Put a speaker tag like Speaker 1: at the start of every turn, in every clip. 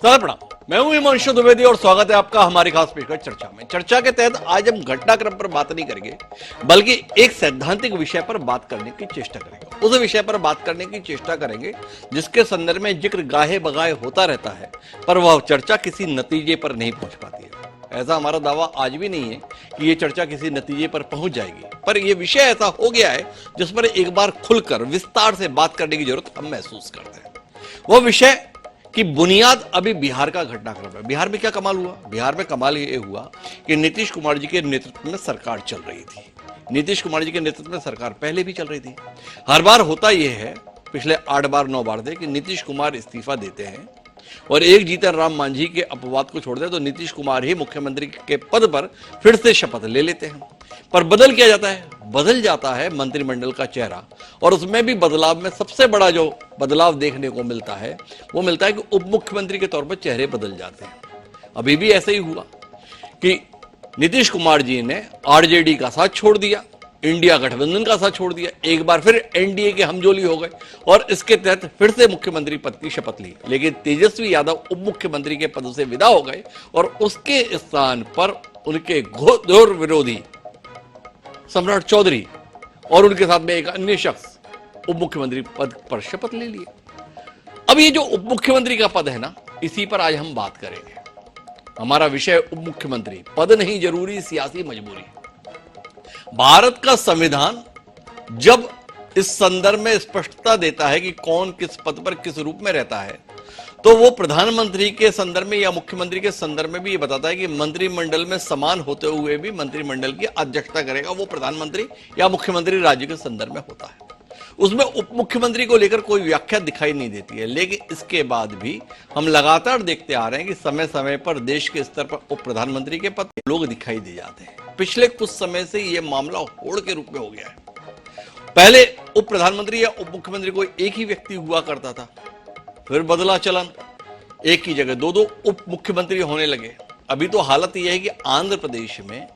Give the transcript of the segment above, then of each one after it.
Speaker 1: दादा प्रणाम। मैं हूं हिमांशु द्विवेदी और स्वागत है आपका हमारी खास पेशकश चर्चा में। चर्चा के तहत आज हम घटनाक्रम पर बात नहीं करेंगे, बल्कि एक सैद्धांतिक विषय पर बात करने की चेष्टा करेंगे। उस विषय पर बात करने की चेष्टा करेंगे जिसके संदर्भ में जिक्र गाहे बगाए होता रहता है, पर वह चर्चा किसी नतीजे पर नहीं पहुंच पाती है। ऐसा हमारा दावा आज भी नहीं है कि यह चर्चा किसी नतीजे पर पहुंच जाएगी, पर यह विषय ऐसा हो गया है जिस पर एक बार खुलकर विस्तार से बात करने की जरूरत हम महसूस करते हैं। वह विषय कि बुनियाद अभी बिहार का घटनाक्रम है। बिहार में क्या कमाल हुआ? बिहार में कमाल ये हुआ कि नीतीश कुमार जी के नेतृत्व में सरकार चल रही थी। नीतीश कुमार जी के नेतृत्व में सरकार पहले भी चल रही थी। हर बार होता यह है, पिछले 8 बार 9 बार थे कि नीतीश कुमार इस्तीफा देते हैं और एक जीतन राम मांझी के अपवाद को छोड़ दे तो नीतीश कुमार ही मुख्यमंत्री के पद पर फिर से शपथ ले लेते हैं। पर बदल क्या जाता है? बदल जाता है मंत्रिमंडल का चेहरा, और उसमें भी बदलाव में सबसे बड़ा जो बदलाव देखने को मिलता है वो मिलता है कि उप मुख्यमंत्री के तौर पर चेहरे बदल जाते हैं। अभी भी ऐसा ही हुआ कि नीतीश कुमार जी ने आरजेडी का साथ छोड़ दिया, इंडिया गठबंधन का साथ छोड़ दिया, एक बार फिर एनडीए के हमजोली हो गए और इसके तहत फिर से मुख्यमंत्री पद की शपथ ली। लेकिन तेजस्वी यादव उप मुख्यमंत्री के पद से विदा हो गए और उसके स्थान पर उनके घोर विरोधी सम्राट चौधरी और उनके साथ में एक अन्य शख्स उप मुख्यमंत्री पद पर शपथ ले लिए। अब ये जो उप मुख्यमंत्री का पद है ना, इसी पर आज हम बात करेंगे। हमारा विषय उप मुख्यमंत्री पद नहीं, जरूरी सियासी मजबूरी। भारत का संविधान जब इस संदर्भ में स्पष्टता देता है कि कौन किस पद पर किस रूप में रहता है, तो वो प्रधानमंत्री के संदर्भ में या मुख्यमंत्री के संदर्भ में भी ये बताता है कि मंत्रिमंडल में समान होते हुए भी मंत्रिमंडल की अध्यक्षता करेगा वो प्रधानमंत्री या मुख्यमंत्री राज्य के संदर्भ में होता है। उसमें उप मुख्यमंत्री को लेकर कोई व्याख्या दिखाई नहीं देती है। लेकिन इसके बाद भी हम लगातार देखते आ रहे हैं कि समय समय पर देश के स्तर पर उप प्रधानमंत्री के पद लोग दिखाई दे जाते हैं। पिछले कुछ समय से यह मामला होड़ के रूप में हो गया है। पहले उप प्रधानमंत्री या उप मुख्यमंत्री कोई एक ही व्यक्ति हुआ करता था, फिर बदला चलन, एक की जगह 2-2 उप मुख्यमंत्री होने लगे। अभी तो हालत यह है कि आंध्र प्रदेश में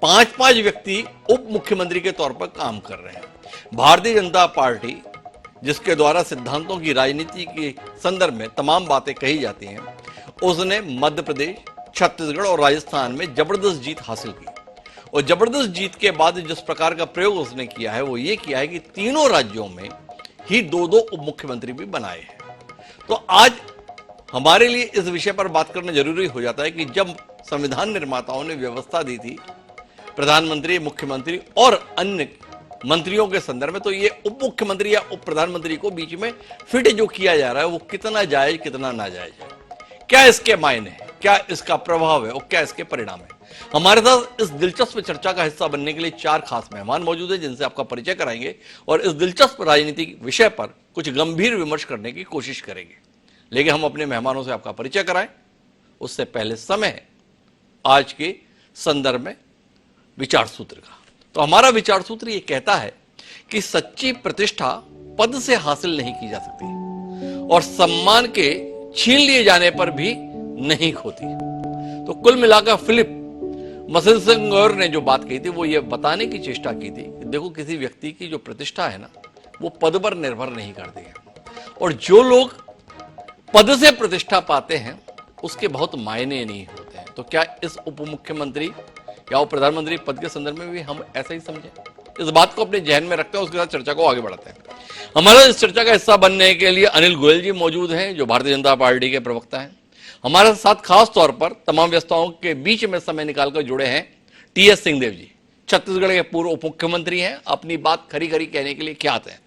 Speaker 1: 5-5 व्यक्ति उप मुख्यमंत्री के तौर पर काम कर रहे हैं। भारतीय जनता पार्टी, जिसके द्वारा सिद्धांतों की राजनीति के संदर्भ में तमाम बातें कही जाती हैं, उसने मध्य प्रदेश, छत्तीसगढ़ और राजस्थान में जबरदस्त जीत हासिल की। और जबरदस्त जीत के बाद जिस प्रकार का प्रयोग उसने किया है वो ये किया है कि तीनों राज्यों में ही 2-2 उप मुख्यमंत्री भी बनाए हैं। तो आज हमारे लिए इस विषय पर बात करना जरूरी हो जाता है कि जब संविधान निर्माताओं ने व्यवस्था दी थी प्रधानमंत्री, मुख्यमंत्री और अन्य मंत्रियों के संदर्भ में, तो ये उप मुख्यमंत्री या उप प्रधानमंत्री को बीच में फिट जो किया जा रहा है वो कितना जायज कितना नाजायज है, क्या इसके मायने हैं, क्या इसका प्रभाव है और क्या इसके परिणाम है। हमारे साथ इस दिलचस्प चर्चा का हिस्सा बनने के लिए 4 खास मेहमान मौजूद हैं जिनसे आपका परिचय कराएंगे और इस दिलचस्प राजनीतिक विषय पर कुछ गंभीर विमर्श करने की कोशिश करेंगे। लेकिन हम अपने मेहमानों से आपका परिचय कराएं उससे पहले समय है आज के संदर्भ में विचार सूत्र का। तो हमारा विचार सूत्र ये कहता है कि सच्ची प्रतिष्ठा पद से हासिल नहीं की जा सकती और सम्मान के छीन लिए जाने पर भी नहीं खोती। तो कुल मिलाकर फिलिप मसिलसिंगर ने जो बात कही थी वो ये बताने की चेष्टा की थी कि देखो, किसी व्यक्ति की जो प्रतिष्ठा है ना वो पद पर निर्भर नहीं करती है, और जो लोग पद से प्रतिष्ठा पाते हैं उसके बहुत मायने नहीं होते हैं। तो क्या इस उप मुख्यमंत्री या उप प्रधानमंत्री पद के संदर्भ में भी हम ऐसा ही समझें? इस बात को अपने जहन में रखते हैं, उसके साथ चर्चा को आगे बढ़ाते हैं। हमारा इस चर्चा का हिस्सा बनने के लिए अनिल गोयल जी मौजूद हैं जो भारतीय जनता पार्टी के प्रवक्ता हैं। हमारे साथ खास तौर पर तमाम व्यस्तताओं के बीच में समय निकालकर जुड़े हैं टीएस सिंहदेव जी, छत्तीसगढ़ के पूर्व उप मुख्यमंत्री हैं, अपनी बात खरी खरी कहने के लिए ख्यात हैं।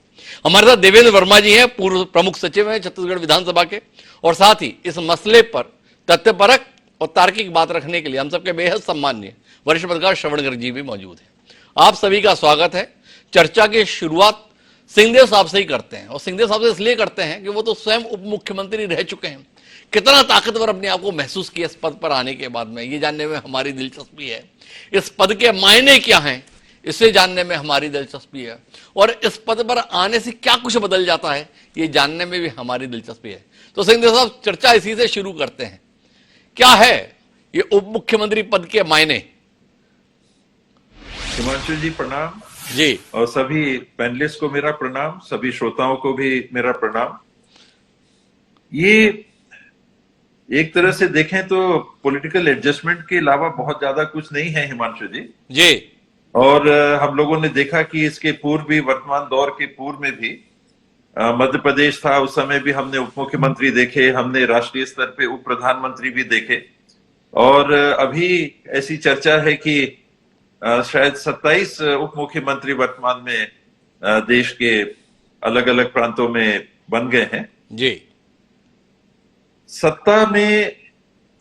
Speaker 1: हमारे साथ देवेंद्र वर्मा जी हैं, पूर्व प्रमुख सचिव हैं छत्तीसगढ़ विधानसभा के, और साथ ही इस मसले पर तथ्यपरक और तार्किक बात रखने के लिए हम सबके बेहद सम्माननीय वरिष्ठ पत्रकार श्रवण गर्ग जी भी मौजूद हैं। आप सभी का स्वागत है। चर्चा की शुरुआत सिंहदेव साहब से ही करते हैं, और सिंहदेव साहब से इसलिए करते हैं कि वो तो स्वयं उप मुख्यमंत्री रह चुके हैं। कितना ताकतवर अपने आप को महसूस किया इस पद पर आने के बाद में, ये जानने में हमारी दिलचस्पी है। इस पद के मायने क्या हैं इसे जानने में हमारी दिलचस्पी है, और इस पद पर आने से क्या कुछ बदल जाता है ये जानने में भी हमारी दिलचस्पी है। तो सिंहदेव साहब, चर्चा इसी से शुरू करते हैं। क्या है ये उप मुख्यमंत्री पद के मायने?
Speaker 2: हिमांशु जी प्रणाम
Speaker 1: जी,
Speaker 2: और सभी पैनलिस्ट को मेरा प्रणाम, सभी श्रोताओं को भी मेरा प्रणाम। ये एक तरह से देखें तो पॉलिटिकल एडजस्टमेंट के अलावा बहुत ज्यादा कुछ नहीं है हिमांशु जी।
Speaker 1: जी
Speaker 2: और हम लोगों ने देखा कि इसके पूर्व भी, वर्तमान दौर के पूर्व में भी मध्य प्रदेश था, उस समय भी हमने उप मुख्यमंत्री देखे, हमने राष्ट्रीय स्तर पे उप प्रधानमंत्री भी देखे। और अभी ऐसी चर्चा है कि शायद 27 उप मुख्यमंत्री वर्तमान में देश के अलग अलग प्रांतों में बन गए हैं।
Speaker 1: जी
Speaker 2: सत्ता में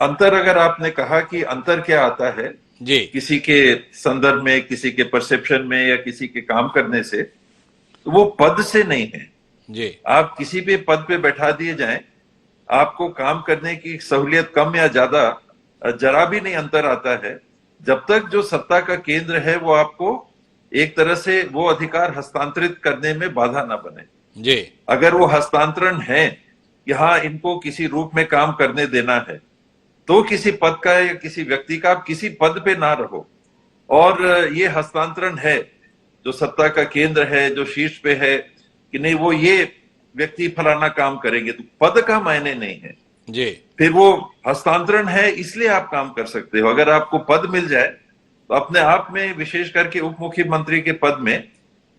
Speaker 2: अंतर, अगर आपने कहा कि अंतर क्या आता है
Speaker 1: जी
Speaker 2: किसी के संदर्भ में, किसी के परसेप्शन में या किसी के काम करने से, तो वो पद से नहीं है।
Speaker 1: जी
Speaker 2: आप किसी भी पद पे बैठा दिए जाएं, आपको काम करने की सहूलियत कम या ज्यादा जरा भी नहीं अंतर आता है, जब तक जो सत्ता का केंद्र है वो आपको एक तरह से वो अधिकार हस्तांतरित करने में बाधा ना बने।
Speaker 1: जी
Speaker 2: अगर वो हस्तांतरण है कि हाँ इनको किसी रूप में काम करने देना है, तो किसी पद का या किसी व्यक्ति का, आप किसी पद पे ना रहो और ये हस्तांतरण है, जो सत्ता का केंद्र है, जो शीर्ष पे है कि नहीं वो ये व्यक्ति फलाना काम करेंगे, तो पद का मायने नहीं है।
Speaker 1: जी
Speaker 2: फिर वो हस्तांतरण है, इसलिए आप काम कर सकते हो। अगर आपको पद मिल जाए तो अपने आप में, विशेष करके उप मुख्यमंत्री के पद में,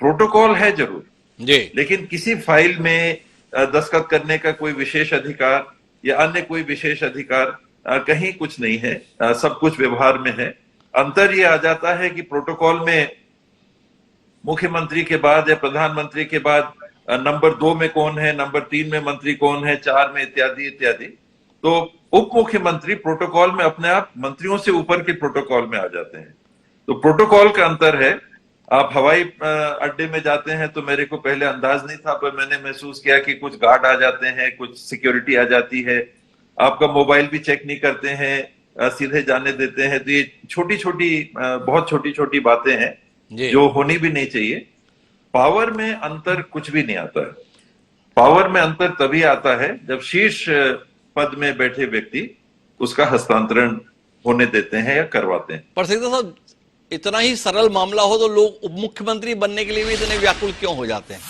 Speaker 2: प्रोटोकॉल है जरूर,
Speaker 1: जी
Speaker 2: लेकिन किसी फाइल में दस्तखत करने का कोई विशेष अधिकार या अन्य कोई विशेष अधिकार कहीं कुछ नहीं है। सब कुछ व्यवहार में है। अंतर ये आ जाता है कि प्रोटोकॉल में मुख्यमंत्री के बाद या प्रधानमंत्री के बाद नंबर 2 में कौन है, नंबर 3 में मंत्री कौन है, 4 में इत्यादि इत्यादि। तो उप मुख्यमंत्री प्रोटोकॉल में अपने आप मंत्रियों से ऊपर के प्रोटोकॉल में आ जाते हैं। तो प्रोटोकॉल का अंतर है। आप हवाई अड्डे में जाते हैं तो मेरे को पहले अंदाज नहीं था, पर मैंने महसूस किया कि कुछ गार्ड आ जाते हैं, कुछ सिक्योरिटी आ जाती है, आपका मोबाइल भी चेक नहीं करते हैं, सीधे जाने देते हैं। तो ये छोटी छोटी, बहुत छोटी छोटी बातें हैं जो होनी भी नहीं चाहिए। पावर में अंतर कुछ भी नहीं आता है। पावर में अंतर तभी आता है जब शीर्ष पद में बैठे व्यक्ति उसका हस्तांतरण होने देते हैं या करवाते हैं।
Speaker 1: पर सीधा साहब, इतना ही सरल मामला हो तो लोग उप मुख्यमंत्री बनने के लिए भी इतने व्याकुल क्यों हो जाते हैं?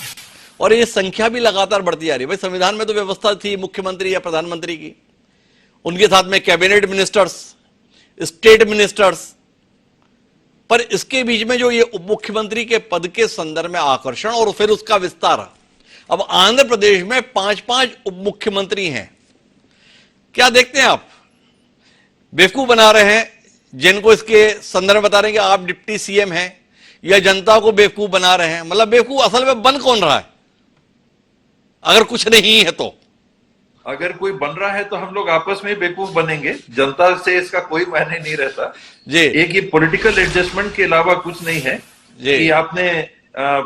Speaker 1: और ये संख्या भी लगातार बढ़ती जा रही है। भाई संविधान में तो व्यवस्था थी मुख्यमंत्री या प्रधानमंत्री की, उनके साथ में कैबिनेट मिनिस्टर्स, स्टेट मिनिस्टर्स, पर इसके बीच में जो ये उप मुख्यमंत्री के पद के संदर्भ में आकर्षण और फिर उसका विस्तार, अब आंध्र प्रदेश में 5-5 उप मुख्यमंत्री हैं। क्या देखते हैं आप? बेवकूफ बना रहे हैं जिनको इसके संदर्भ में बता रहे हैं कि आप डिप्टी सीएम हैं, या जनता को बेवकूफ बना रहे हैं? मतलब बेवकूफ असल में बन कौन रहा है अगर कुछ नहीं है तो?
Speaker 2: अगर कोई बन रहा है तो हम लोग आपस में ही बेवकूफ बनेंगे, जनता से इसका कोई मायने नहीं रहता
Speaker 1: जी।
Speaker 2: एक ये पॉलिटिकल एडजस्टमेंट के अलावा कुछ नहीं है कि आपने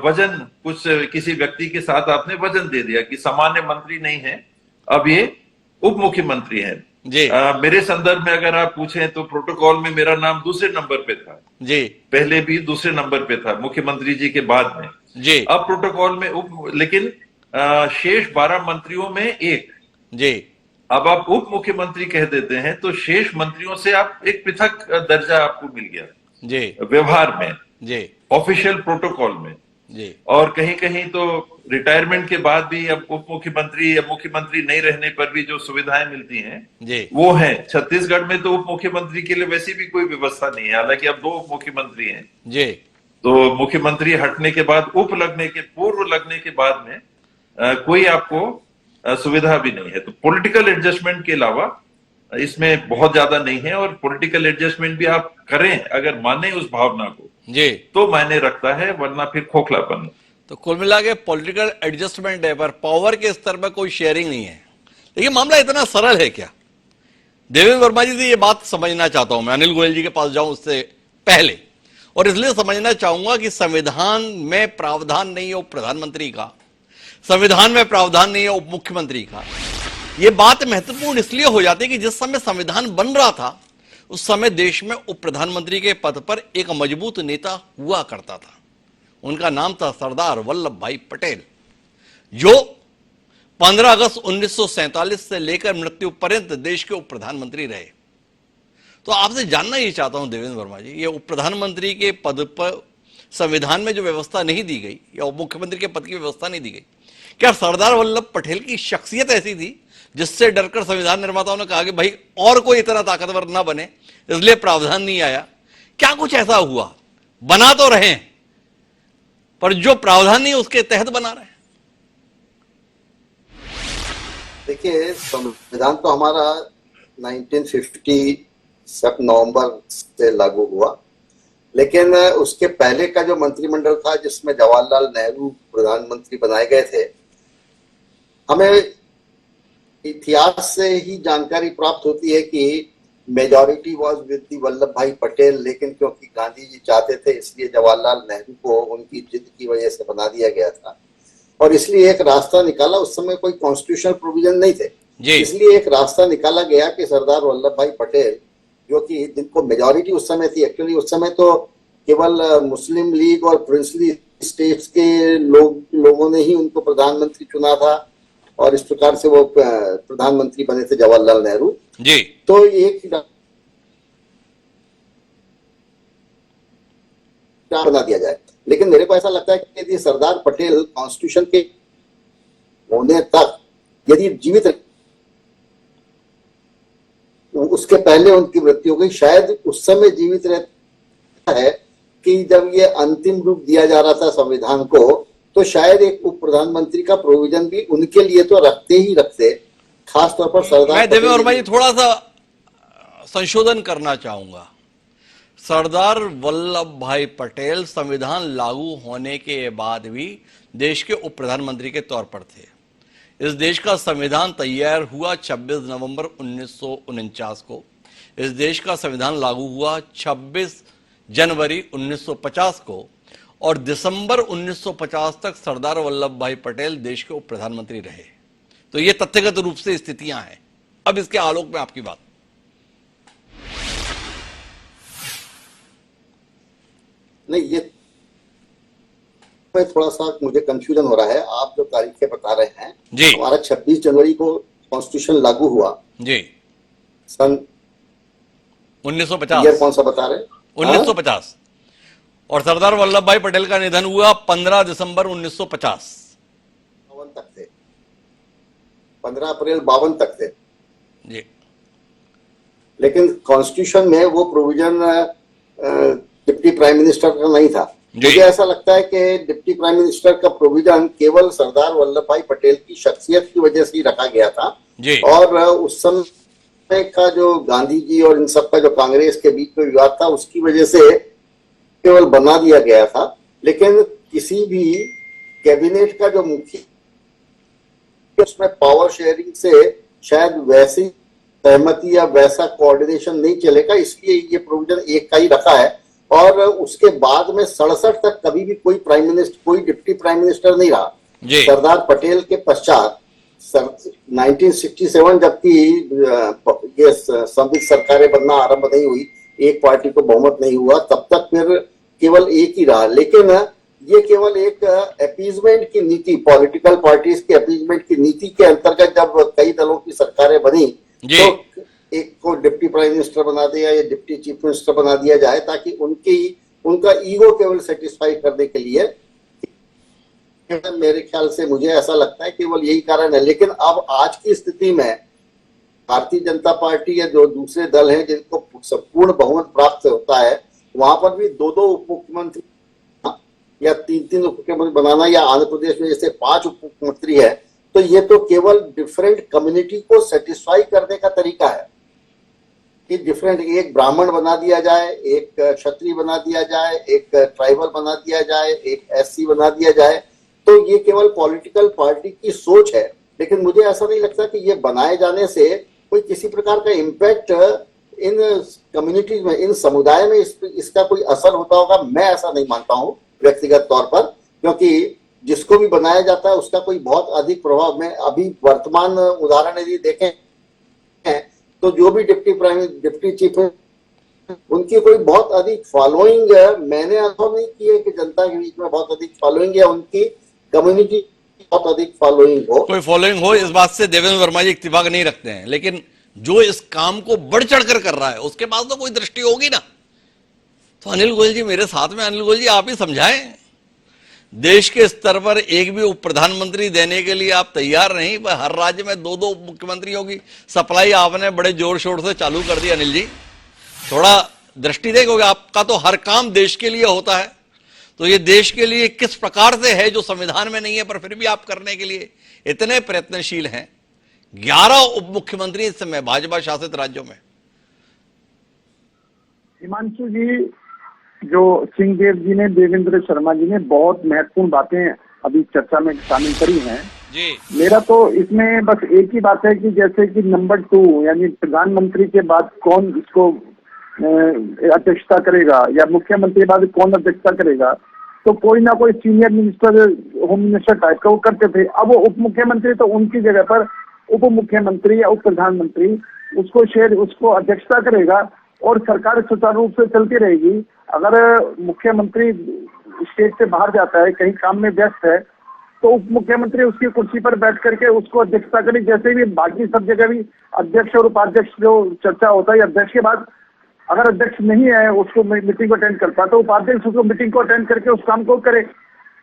Speaker 2: वजन, कुछ किसी व्यक्ति के साथ आपने वजन दे दिया कि सामान्य मंत्री नहीं है, अब ये उप मुख्यमंत्री है
Speaker 1: जी।
Speaker 2: मेरे संदर्भ में अगर आप पूछें तो प्रोटोकॉल में मेरा नाम दूसरे नंबर पे था
Speaker 1: जी,
Speaker 2: पहले भी दूसरे नंबर पे था मुख्यमंत्री जी के बाद में
Speaker 1: जी।
Speaker 2: अब प्रोटोकॉल में लेकिन शेष 12 मंत्रियों में एक
Speaker 1: जी।
Speaker 2: अब आप उप मुख्यमंत्री कह देते हैं तो शेष मंत्रियों से आप एक पृथक दर्जा आपको मिल गया
Speaker 1: जी,
Speaker 2: व्यवहार में,
Speaker 1: जी,
Speaker 2: ऑफिशियल प्रोटोकॉल में
Speaker 1: जी।
Speaker 2: और कहीं कहीं तो रिटायरमेंट के बाद भी अब उप मुख्यमंत्री या मुख्यमंत्री नहीं रहने पर भी जो सुविधाएं मिलती हैं
Speaker 1: जी,
Speaker 2: वो है। छत्तीसगढ़ में तो उप मुख्यमंत्री के लिए वैसी भी कोई व्यवस्था नहीं है, हालांकि अब 2 उप मुख्यमंत्री हैं
Speaker 1: जी।
Speaker 2: तो मुख्यमंत्री हटने के बाद, उप लगने के पूर्व लगने के बाद में कोई आपको सुविधा भी नहीं है। तो पॉलिटिकल एडजस्टमेंट के अलावा इसमें बहुत ज्यादा नहीं है। और पॉलिटिकल एडजस्टमेंट भी आप करें अगर माने उस भावना को
Speaker 1: जी,
Speaker 2: तो मायने रखता है, वरना फिर खोखलापन।
Speaker 1: तो कुल मिला के पॉलिटिकल एडजस्टमेंट है, पर पावर के स्तर पर कोई शेयरिंग नहीं है। लेकिन मामला इतना सरल है क्या? देवेंद्र वर्मा जी से ये बात समझना चाहता हूं मैं, अनिल गोयल जी के पास जाऊं उससे पहले, और इसलिए समझना चाहूंगा कि संविधान में प्रावधान नहीं है उप प्रधानमंत्री का, संविधान में प्रावधान नहीं है उप मुख्यमंत्री का। यह बात महत्वपूर्ण इसलिए हो जाती है कि जिस समय संविधान बन रहा था उस समय देश में उप प्रधानमंत्री के पद पर एक मजबूत नेता हुआ करता था। उनका नाम था सरदार वल्लभ भाई पटेल, जो 15 अगस्त 1947 से लेकर मृत्यु पर्यंत देश के उप प्रधानमंत्री रहे। तो आपसे जानना ही चाहता हूं देवेंद्र वर्मा जी, ये उप प्रधानमंत्री के पद पर संविधान में जो व्यवस्था नहीं दी गई या उप मुख्यमंत्री के पद की व्यवस्था नहीं दी गई, क्या सरदार वल्लभ पटेल की शख्सियत ऐसी थी जिससे डरकर संविधान निर्माताओं ने कहा कि भाई और कोई इतना ताकतवर ना बने, इसलिए प्रावधान नहीं आया। क्या कुछ ऐसा हुआ? बना तो रहे हैं, पर जो प्रावधान नहीं उसके तहत बना रहे हैं।
Speaker 3: देखिए, संविधान तो हमारा 1950 सब नवंबर से लागू हुआ, लेकिन उसके पहले का जो मंत्रिमंडल था जिसमें जवाहरलाल नेहरू प्रधानमंत्री बनाए गए थे, हमें इतिहास से ही जानकारी प्राप्त होती है कि मेजॉरिटी वाज विद वल्लभ भाई पटेल, लेकिन क्योंकि गांधी जी चाहते थे इसलिए जवाहरलाल नेहरू को उनकी जिद की वजह से बना दिया गया था। और इसलिए एक रास्ता निकाला, उस समय कोई कॉन्स्टिट्यूशनल प्रोविजन नहीं थे, इसलिए एक रास्ता निकाला गया कि सरदार वल्लभ भाई पटेल, जो कि जिनको मेजॉरिटी उस समय थी, एक्चुअली उस समय तो केवल मुस्लिम लीग और प्रिंसली स्टेट्स के लोगों ने ही उनको प्रधानमंत्री चुना था, और इस प्रकार से वो प्रधानमंत्री बने थे जवाहरलाल नेहरू
Speaker 1: जी।
Speaker 3: तो एक बना दिया जाए। लेकिन मेरे को ऐसा लगता है कि यदि सरदार पटेल कॉन्स्टिट्यूशन के होने तक यदि जीवित, उसके पहले उनकी मृत्यु हो गई, शायद उस समय जीवित रहता है कि जब ये अंतिम रूप दिया जा रहा था संविधान को, तो शायद एक उप प्रधानमंत्री का प्रोविजन भी उनके लिए तो रखते ही रखते, खासतौर पर सरदार।
Speaker 1: मैं देवेंद्र वर्मा जी थोड़ा सा संशोधन करना चाहूंगा। सरदार वल्लभ भाई पटेल संविधान लागू होने के बाद भी देश के उप प्रधानमंत्री के तौर पर थे। इस देश का संविधान तैयार हुआ 26 नवंबर 1949 को। इस देश का संविधान लागू हुआ 26 जनवरी 1950 को, और दिसंबर 1950 तक सरदार वल्लभ भाई पटेल देश के उप प्रधानमंत्री रहे। तो ये तथ्यगत रूप से स्थितियां हैं। अब इसके आलोक में आपकी बात।
Speaker 3: नहीं, ये थोड़ा सा मुझे कंफ्यूजन हो रहा है। आप जो तारीखें बता रहे हैं
Speaker 1: जी,
Speaker 3: हमारा 26 जनवरी को कॉन्स्टिट्यूशन लागू हुआ
Speaker 1: जी,
Speaker 3: सन
Speaker 1: 1950।
Speaker 3: ईयर कौन सा बता रहे हैं?
Speaker 1: 1950। और सरदार वल्लभ भाई पटेल का निधन हुआ 15 दिसंबर 1950
Speaker 3: तक थे, 15 अप्रैल 52 तक थे
Speaker 1: जी।
Speaker 3: लेकिन कॉन्स्टिट्यूशन में वो प्रोविजन डिप्टी प्राइम मिनिस्टर का नहीं था। मुझे ऐसा लगता है कि डिप्टी प्राइम मिनिस्टर का प्रोविजन केवल सरदार वल्लभ भाई पटेल की शख्सियत की वजह से ही रखा गया था
Speaker 1: जी।
Speaker 3: और उस समय का जो गांधी जी और इन सब का जो कांग्रेस के बीच में विवाद था उसकी वजह से केवल बना दिया गया था। लेकिन किसी भी कैबिनेट का जो मुखिया, उसमें पावर शेयरिंग से शायद वैसी सहमति या वैसा कोऑर्डिनेशन नहीं चलेगा, इसलिए ये प्रोविजन एक का ही रखा है। और उसके बाद में 67 तक कभी भी कोई प्राइम मिनिस्टर, कोई डिप्टी प्राइम मिनिस्टर नहीं रहा। सरदार पटेल के पश्चात 1967 जबकि ये संयुक्त सरकारें बनना आरंभ नहीं हुई, एक पार्टी को बहुमत नहीं हुआ, तब तक फिर केवल एक ही रहा। लेकिन ये केवल एक अपीजमेंट की नीति, पॉलिटिकल पार्टीज के अपीजमेंट की नीति के अंतर्गत जब कई दलों की सरकारें बनी तो एक को डिप्टी प्राइम मिनिस्टर बना दिया या डिप्टी चीफ मिनिस्टर बना दिया जाए, ताकि उनका ईगो केवल सेटिस्फाई करने के लिए। मेरे ख्याल से मुझे ऐसा लगता है केवल यही कारण है। लेकिन अब आज की स्थिति में भारतीय जनता पार्टी या जो दूसरे दल हैं जिनको संपूर्ण बहुमत प्राप्त होता है, वहां पर भी दो उप मुख्यमंत्री या तीन उप मुख्यमंत्री बनाना, या आंध्र प्रदेश में जैसे 5 उप मुख्यमंत्री है, तो ये तो केवल डिफरेंट कम्युनिटी को सेटिस्फाई करने का तरीका है कि डिफरेंट, एक ब्राह्मण बना दिया जाए, एक क्षत्रिय बना दिया जाए, एक ट्राइबल बना दिया जाए, एक एससी बना दिया जाए। तो ये केवल पॉलिटिकल पार्टी की सोच है। लेकिन मुझे ऐसा नहीं लगता कि ये बनाए जाने से कोई किसी प्रकार का इम्पैक्ट इन कम्युनिटीज में, इन समुदाय में इसका कोई असर होता होगा। मैं ऐसा नहीं मानता हूँ व्यक्तिगत तौर पर, क्योंकि जिसको भी बनाया जाता है उसका कोई बहुत अधिक प्रभाव में, अभी वर्तमान उदाहरण यदि देखें तो जो भी डिप्टी चीफ उनकी कोई बहुत अधिक फॉलोइंग है, मैंने अनुभव नहीं की है कि जनता के बीच में बहुत अधिक फॉलोइंग है, उनकी कम्युनिटी बहुत अधिक फॉलोइंग हो,
Speaker 1: कोई फॉलोइंग हो, इस बात से देवेंद्र वर्मा जी इत्तेफाक नहीं रखते हैं। लेकिन जो इस काम को बढ़ चढ़कर कर रहा है उसके पास तो कोई दृष्टि होगी ना। तो अनिल गोयल जी मेरे साथ में, अनिल गोयल जी आप ही समझाएं। देश के स्तर पर एक भी उप प्रधानमंत्री देने के लिए आप तैयार नहीं, पर हर राज्य में दो दो मुख्यमंत्रियों की सप्लाई आपने बड़े जोर शोर से चालू कर दी। अनिल जी, थोड़ा दृष्टि दें, क्योंकि आपका तो हर काम देश के लिए होता है, तो ये देश के लिए किस प्रकार से है जो संविधान में नहीं है, पर फिर भी आप करने के लिए इतने प्रयत्नशील हैं। 11 उप मुख्यमंत्री इस समय भाजपा शासित राज्यों में।
Speaker 4: हिमांशु जी, जो सिंहदेव जी ने, देवेंद्र शर्मा जी ने बहुत महत्वपूर्ण बातें अभी चर्चा में शामिल करी हैं
Speaker 1: जी।
Speaker 4: मेरा तो इसमें बस एक ही बात है कि जैसे कि नंबर 2 यानी प्रधानमंत्री के बाद कौन इसको अध्यक्षता करेगा या मुख्यमंत्री के बाद कौन अध्यक्षता करेगा, तो कोई ना कोई senior minister, home minister type का वो करते थे। अब वो उप मुख्यमंत्री, तो उनकी जगह पर उप मुख्यमंत्री या उप प्रधानमंत्री उसको अध्यक्षता करेगा और सरकार सुचारू रूप से चलती रहेगी। अगर मुख्यमंत्री स्टेट से बाहर जाता है, कहीं काम में व्यस्त है, तो उप मुख्यमंत्री उसकी कुर्सी पर बैठ करके उसको अध्यक्षता करें। जैसे भी बाकी सब जगह भी अध्यक्ष और उपाध्यक्ष जो चर्चा होता है, अध्यक्ष के बाद अगर अध्यक्ष नहीं है उसको मीटिंग को अटेंड करता, तो उपाध्यक्ष उसको मीटिंग को अटेंड करके उस काम को करे।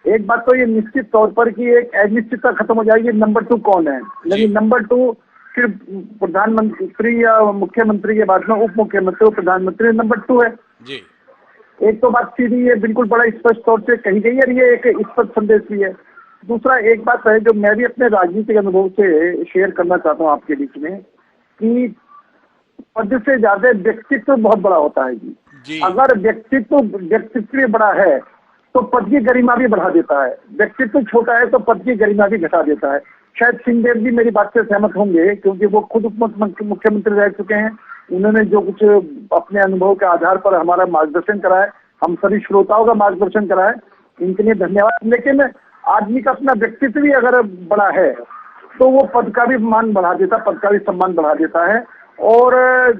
Speaker 4: एक बात तो ये निश्चित तौर पर कि एक अनिश्चितता खत्म हो जाएगी, नंबर 2 कौन है। लेकिन नंबर 2 फिर प्रधानमंत्री या मुख्यमंत्री के बाद में उप मुख्यमंत्री और प्रधानमंत्री नंबर 2 है
Speaker 1: जी।
Speaker 4: एक तो बात सीधी ये बिल्कुल बड़ा स्पष्ट तौर से कही गई है, ये एक स्पष्ट संदेश भी है। दूसरा एक बात है जो मैं भी अपने राजनीतिक अनुभव से शेयर करना चाहता हूँ आपके बीच में, कि पद से ज्यादा व्यक्तित्व बहुत बड़ा होता है जी। अगर व्यक्तित्व बड़ा है तो पद की गरिमा भी बढ़ा देता है, व्यक्तित्व छोटा है तो पद की गरिमा भी घटा देता है। शायद सिंहदेव जी मेरी बात से सहमत होंगे, क्योंकि वो खुद उप मुख्यमंत्री रह चुके हैं। उन्होंने जो कुछ अपने अनुभव के आधार पर हमारा मार्गदर्शन करा है, हम सभी श्रोताओं का मार्गदर्शन करा है, इनके लिए धन्यवाद। लेकिन आदमी का अपना व्यक्तित्व भी अगर बड़ा है तो वो पद का भी मान बढ़ा देता, पद का भी सम्मान बढ़ा देता है। और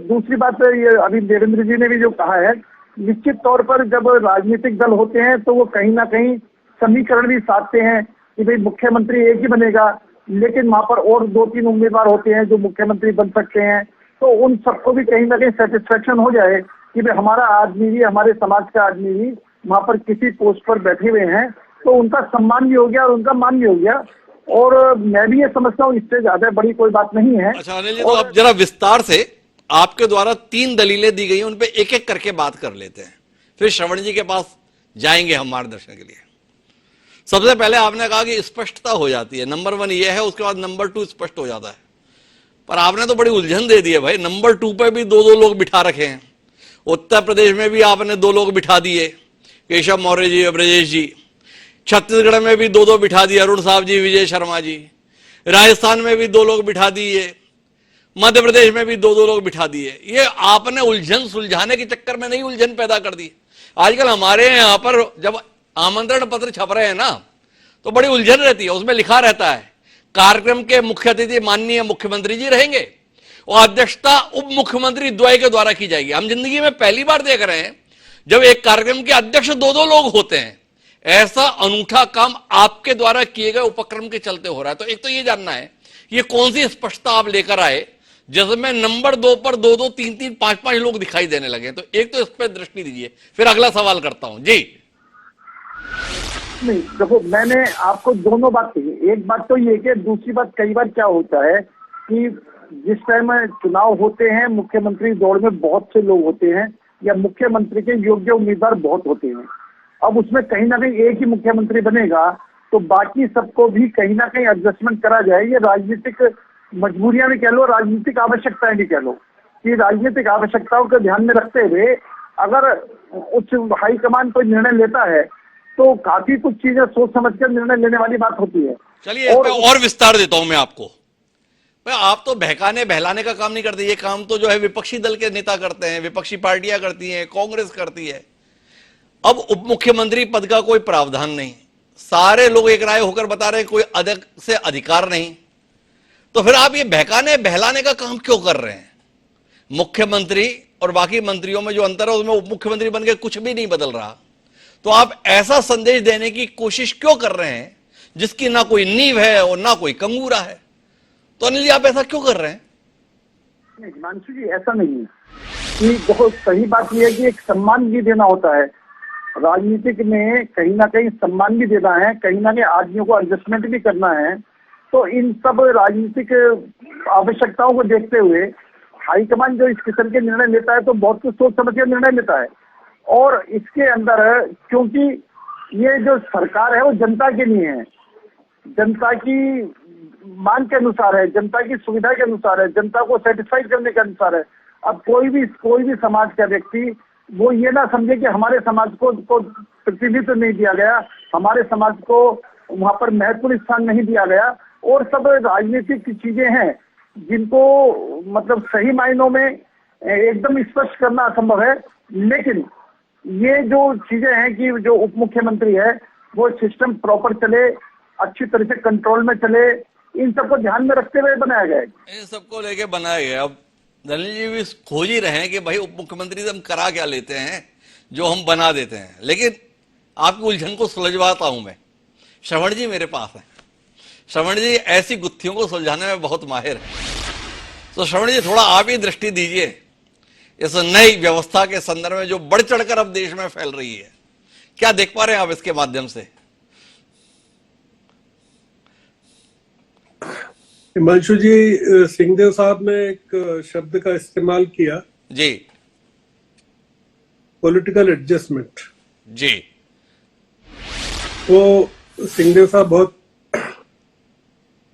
Speaker 4: दूसरी बात ये अभी देवेंद्र जी ने भी जो कहा है, निश्चित तौर पर जब राजनीतिक दल होते हैं तो वो कहीं ना कहीं समीकरण भी साधते हैं कि भाई मुख्यमंत्री एक ही बनेगा, लेकिन वहां पर और 2-3 उम्मीदवार होते हैं जो मुख्यमंत्री बन सकते हैं, तो उन सबको भी कहीं ना कहीं सेटिस्फेक्शन हो जाए कि भाई हमारा आदमी भी, हमारे समाज का आदमी भी वहां पर किसी पोस्ट पर बैठे हुए हैं, तो उनका सम्मान भी हो गया और उनका मान भी हो गया। और मैं भी ये समझता हूँ इससे ज्यादा बड़ी कोई बात नहीं है।
Speaker 1: अच्छा अनिल जी, तो आप जरा विस्तार से, आपके द्वारा 3 दलीलें दी गई हैं, उन पे एक एक करके बात कर लेते हैं, फिर श्रवण जी के पास जाएंगे हम मार्गदर्शन के लिए। सबसे पहले आपने कहा कि स्पष्टता हो जाती है, नंबर 1 ये है, उसके बाद नंबर 2 स्पष्ट हो जाता है। पर आपने तो बड़ी उलझन दे दी है भाई। नंबर 2 पे भी 2-2 लोग बिठा रखे हैं। उत्तर प्रदेश में भी आपने 2 लोग बिठा दिए, केशव मौर्य जी, ब्रजेश जी। छत्तीसगढ़ में भी 2-2 बिठा दिए, अरुण साहब जी, विजय शर्मा जी। राजस्थान में भी 2 लोग बिठा दिए, मध्य प्रदेश में भी 2-2 लोग बिठा दिए। ये आपने उलझन सुलझाने के चक्कर में नहीं उलझन पैदा कर दी। आजकल हमारे यहाँ पर जब आमंत्रण पत्र छप रहे हैं ना, तो बड़ी उलझन रहती है। उसमें लिखा रहता है कार्यक्रम के मुख्य अतिथि माननीय मुख्यमंत्री जी रहेंगे और अध्यक्षता उप मुख्यमंत्री द्वय के द्वारा की जाएगी। हम जिंदगी में पहली बार देख रहे हैं जब एक कार्यक्रम के अध्यक्ष 2-2 लोग होते हैं। ऐसा अनूठा काम आपके द्वारा किए गए उपक्रम के चलते हो रहा है। तो एक तो ये जानना है ये कौन सी स्पष्टता आप लेकर आए जिसमें नंबर 2 पर 2-2, 3-3, 5-5 लोग दिखाई देने लगे। तो एक तो इस पर दृष्टि दीजिए, फिर अगला सवाल करता हूं जी।
Speaker 4: नहीं देखो, मैंने आपको दोनों बात कही। एक बात तो ये कि दूसरी बात कई बार क्या होता है कि जिस टाइम चुनाव होते हैं, मुख्यमंत्री दौड़ में बहुत से लोग होते हैं या मुख्यमंत्री के योग्य उम्मीदवार बहुत होते हैं। अब उसमें कहीं ना कहीं एक ही मुख्यमंत्री बनेगा तो बाकी सबको भी कहीं ना कहीं एडजस्टमेंट करा जाए। ये राजनीतिक मजबूरियां भी कह लो, राजनीतिक आवश्यकताएं भी कह लो, कि राजनीतिक आवश्यकताओं को ध्यान में रखते हुए अगर उच्च हाईकमान कोई निर्णय लेता है तो काफी कुछ चीजें सोच समझकर निर्णय लेने वाली बात होती है।
Speaker 1: चलिए और विस्तार देता हूं मैं आपको। आप तो बहकाने बहलाने का काम नहीं करते। ये काम तो जो है विपक्षी दल के नेता करते हैं, विपक्षी पार्टियां करती हैं, कांग्रेस करती है। अब उप मुख्यमंत्री पद का कोई प्रावधान नहीं, सारे लोग एक राय होकर बता रहे हैं कोई अधिक से अधिकार नहीं। तो फिर आप ये बहकाने बहलाने का काम क्यों कर रहे हैं? मुख्यमंत्री और बाकी मंत्रियों में जो अंतर है उसमें उप मुख्यमंत्री बन के कुछ भी नहीं बदल रहा। तो आप ऐसा संदेश देने की कोशिश क्यों कर रहे हैं जिसकी ना कोई नींव है और ना कोई कंगूरा है? तो अनिल जी आप ऐसा क्यों कर रहे हैं?
Speaker 4: नहीं हिमांशु जी, ऐसा नहीं है कि बहुत सही बात यह है कि एक सम्मान भी देना होता है। राजनीतिक में कहीं ना कहीं सम्मान भी देना है, कहीं ना कहीं आदमियों को एडजस्टमेंट भी करना है। तो इन सब राजनीतिक आवश्यकताओं को देखते हुए हाईकमान जो इस किस्म के निर्णय लेता है तो बहुत कुछ सोच समझ के निर्णय लेता है। और इसके अंदर क्योंकि ये जो सरकार है वो जनता के लिए है, जनता की मांग के अनुसार है, जनता की सुविधा के अनुसार है, जनता को सेटिस्फाइड करने के अनुसार है। अब कोई भी समाज का व्यक्ति वो ये ना समझे कि हमारे समाज को प्रतिनिधित्व नहीं दिया गया, हमारे समाज को वहां पर महत्वपूर्ण स्थान नहीं दिया गया, और सब राजनीतिक चीजें हैं जिनको मतलब सही मायनों में एकदम स्पष्ट करना असंभव है। लेकिन ये जो चीजें हैं कि जो उप मुख्यमंत्री है वो सिस्टम प्रॉपर चले, अच्छी तरह से कंट्रोल में चले, इन सबको ध्यान में रखते हुए बनाया गया है।
Speaker 1: इन सबको लेके बनाया गया। अब नलिनी जी भी खोज ही रहे हैं कि भाई उप मुख्यमंत्री से हम करा क्या लेते हैं जो हम बना देते हैं। लेकिन आपकी उलझन को सुलझवाता हूं मैं। श्रवण जी मेरे पास है। श्रवण जी ऐसी गुत्थियों को सुलझाने में बहुत माहिर है। तो श्रवण जी थोड़ा आप ही दृष्टि दीजिए इस नई व्यवस्था के संदर्भ में जो बढ़ चढ़कर अब देश में फैल रही है, क्या देख पा रहे हैं आप इसके माध्यम से?
Speaker 5: हिमांशु जी, सिंहदेव साहब ने एक शब्द का इस्तेमाल किया
Speaker 1: जी,
Speaker 5: पॉलिटिकल एडजस्टमेंट।
Speaker 1: जी,
Speaker 5: वो सिंहदेव साहब बहुत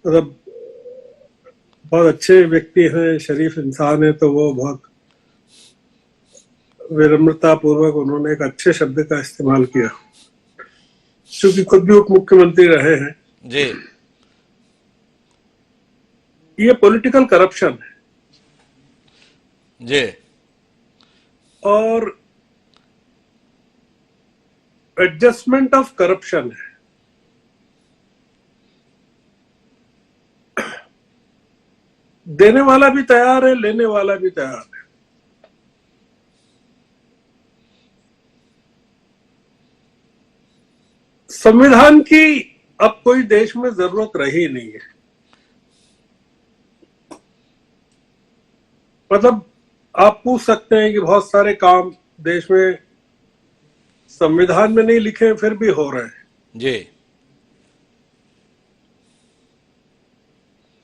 Speaker 5: मतलब बहुत अच्छे व्यक्ति हैं, शरीफ इंसान है, तो वो बहुत विनम्रता पूर्वक उन्होंने एक अच्छे शब्द का इस्तेमाल किया, क्योंकि खुद भी उप मुख्यमंत्री रहे हैं।
Speaker 1: जी,
Speaker 5: ये पॉलिटिकल करप्शन है
Speaker 1: जी,
Speaker 5: और एडजस्टमेंट ऑफ करप्शन है। देने वाला भी तैयार है, लेने वाला भी तैयार है। संविधान की अब कोई देश में जरूरत रही नहीं है। मतलब आप पूछ सकते हैं कि बहुत सारे काम देश में संविधान में नहीं लिखे फिर भी हो रहे हैं।
Speaker 1: जी,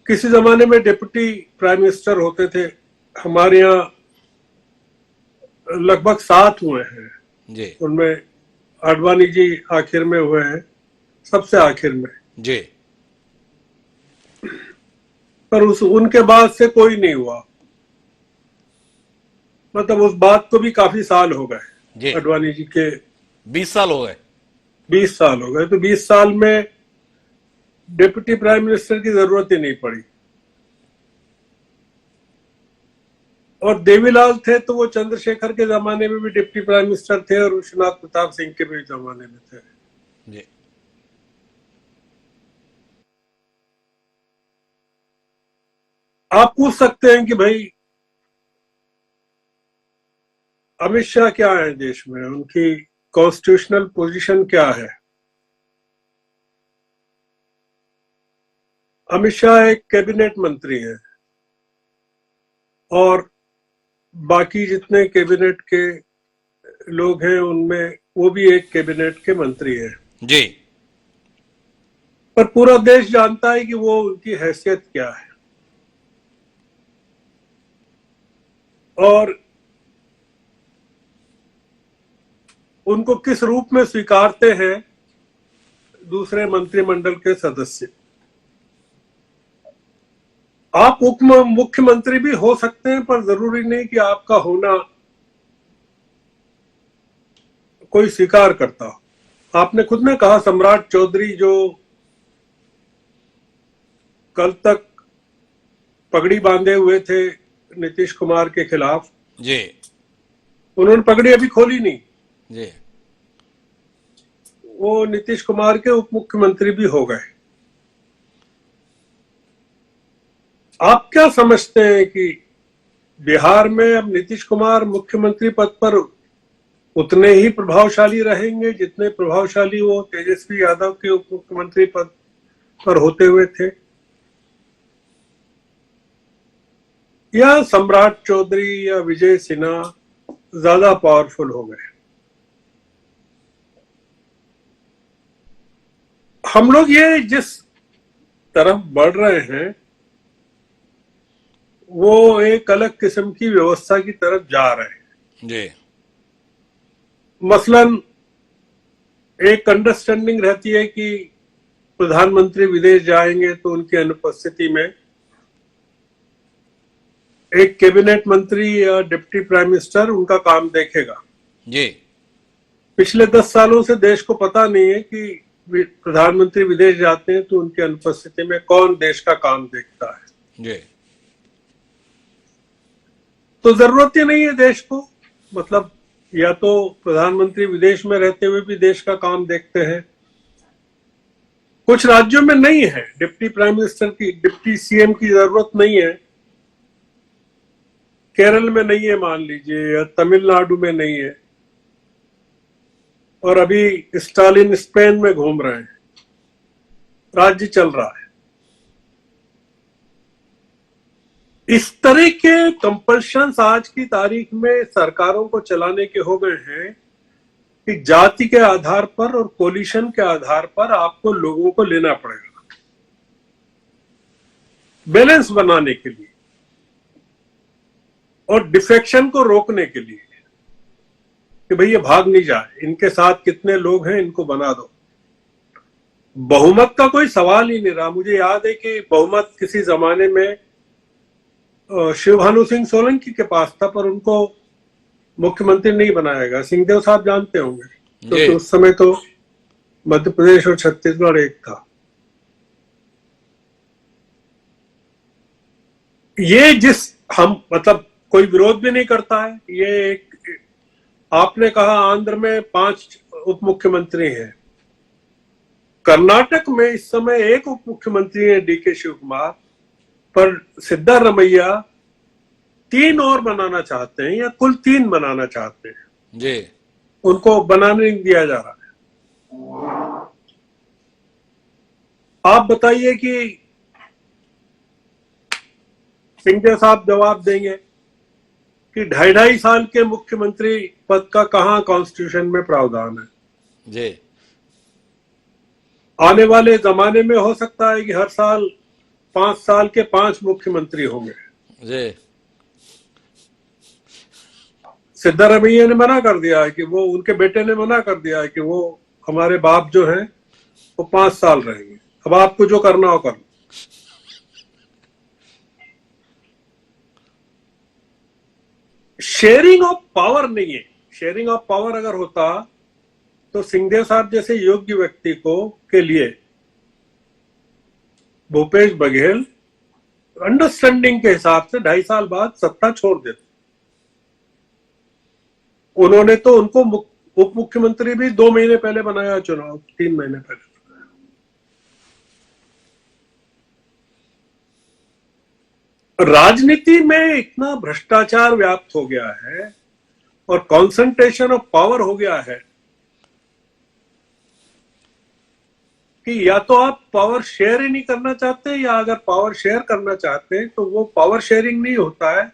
Speaker 5: किसी जमाने में डिप्टी प्राइम मिनिस्टर होते थे, हमारे यहाँ लगभग 7 हुए हैं।
Speaker 1: जी,
Speaker 5: उनमें आडवाणी जी आखिर में हुए हैं, सबसे आखिर में।
Speaker 1: जी,
Speaker 5: पर उनके बाद से कोई नहीं हुआ। मतलब उस बात को भी काफी साल हो
Speaker 1: जी।
Speaker 5: गए। आडवाणी जी के
Speaker 1: 20 साल हो गए।
Speaker 5: 20 साल हो गए, तो 20 साल में डिप्टी प्राइम मिनिस्टर की जरूरत ही नहीं पड़ी। और देवीलाल थे तो वो चंद्रशेखर के जमाने में भी डिप्टी प्राइम मिनिस्टर थे और विश्वनाथ प्रताप सिंह के भी जमाने में थे।
Speaker 1: जी,
Speaker 5: आप पूछ सकते हैं कि भाई अमित शाह क्या है देश में, उनकी कॉन्स्टिट्यूशनल पोजीशन क्या है। अमित शाह एक कैबिनेट मंत्री है और बाकी जितने कैबिनेट के लोग हैं उनमें वो भी एक कैबिनेट के मंत्री हैं।
Speaker 1: जी,
Speaker 5: पर पूरा देश जानता है कि वो उनकी हैसियत क्या है और उनको किस रूप में स्वीकारते हैं दूसरे मंत्रिमंडल के सदस्य। आप उप मुख्यमंत्री भी हो सकते हैं, पर जरूरी नहीं कि आपका होना कोई स्वीकार करता हो। आपने खुद ने कहा, सम्राट चौधरी जो कल तक पगड़ी बांधे हुए थे नीतीश कुमार के खिलाफ,
Speaker 1: जी,
Speaker 5: उन्होंने पगड़ी अभी खोली नहीं।
Speaker 1: जी,
Speaker 5: वो नीतीश कुमार के उप मुख्यमंत्री भी हो गए। आप क्या समझते हैं कि बिहार में अब नीतीश कुमार मुख्यमंत्री पद पर उतने ही प्रभावशाली रहेंगे जितने प्रभावशाली वो तेजस्वी यादव के उप मुख्यमंत्री पद पर होते हुए थे, या सम्राट चौधरी या विजय सिन्हा ज्यादा पावरफुल हो गए? हम लोग ये जिस तरफ बढ़ रहे हैं वो एक अलग किस्म की व्यवस्था की तरफ जा रहे हैं।
Speaker 1: जी
Speaker 5: मसलन एक अंडरस्टैंडिंग रहती है कि प्रधानमंत्री विदेश जाएंगे तो उनकी अनुपस्थिति में एक कैबिनेट मंत्री या डिप्टी प्राइम मिनिस्टर उनका काम देखेगा।
Speaker 1: जी
Speaker 5: पिछले 10 सालों से देश को पता नहीं है कि प्रधानमंत्री विदेश जाते हैं तो उनकी अनुपस्थिति में कौन देश का काम देखता है।
Speaker 1: जी
Speaker 5: तो जरूरत ही नहीं है देश को, मतलब या तो प्रधानमंत्री विदेश में रहते हुए भी देश का काम देखते हैं। कुछ राज्यों में नहीं है, डिप्टी प्राइम मिनिस्टर की, डिप्टी सीएम की जरूरत नहीं है। केरल में नहीं है मान लीजिए, या तमिलनाडु में नहीं है, और अभी स्टालिन स्पेन में घूम रहे हैं, राज्य चल रहा है। इस तरह के कंपल्शंस आज की तारीख में सरकारों को चलाने के हो गए हैं कि जाति के आधार पर और कोलिशन के आधार पर आपको लोगों को लेना पड़ेगा बैलेंस बनाने के लिए और डिफेक्शन को रोकने के लिए कि भाई ये भाग नहीं जाए, इनके साथ कितने लोग हैं इनको बना दो। बहुमत का कोई सवाल ही नहीं रहा। मुझे याद है कि बहुमत किसी जमाने में शिवभानु सिंह सोलंकी के पास था, पर उनको मुख्यमंत्री नहीं बनाया गया। सिंहदेव साहब जानते होंगे, तो उस समय तो मध्य प्रदेश और छत्तीसगढ़ एक था। ये जिस हम मतलब कोई विरोध भी नहीं करता है। ये एक आपने कहा आंध्र में 5 उप मुख्यमंत्री हैं, कर्नाटक में इस समय एक उप मुख्यमंत्री है डीके शिव कुमार, पर सिद्धारमैया 3 और बनाना चाहते हैं या कुल 3 बनाना चाहते हैं
Speaker 1: जी।
Speaker 5: उनको बनाने नहीं दिया जा रहा है। आप बताइए कि सिंहदेव साहब जवाब देंगे कि 2.5 साल के मुख्यमंत्री पद का कहां कॉन्स्टिट्यूशन में प्रावधान है।
Speaker 1: जी
Speaker 5: आने वाले जमाने में हो सकता है कि हर साल 5 साल के 5 मुख्यमंत्री होंगे।
Speaker 1: जी
Speaker 5: सिद्धारमैया ने मना कर दिया है कि वो, उनके बेटे ने मना कर दिया है कि वो हमारे बाप जो हैं वो 5 साल रहेंगे, अब आपको जो करना हो कर लो। शेयरिंग ऑफ पावर नहीं है। शेयरिंग ऑफ पावर अगर होता तो सिंहदेव साहब जैसे योग्य व्यक्ति को के लिए भूपेश बघेल अंडरस्टैंडिंग के हिसाब से 2.5 साल बाद सत्ता छोड़ देते। उन्होंने तो उनको उप मुख्यमंत्री भी 2 महीने पहले बनाया, चुनाव 3 महीने पहले। राजनीति में इतना भ्रष्टाचार व्याप्त हो गया है और कंसंट्रेशन ऑफ पावर हो गया है कि या तो आप पावर शेयर ही नहीं करना चाहते, या अगर पावर शेयर करना चाहते हैं तो वो पावर शेयरिंग नहीं होता है।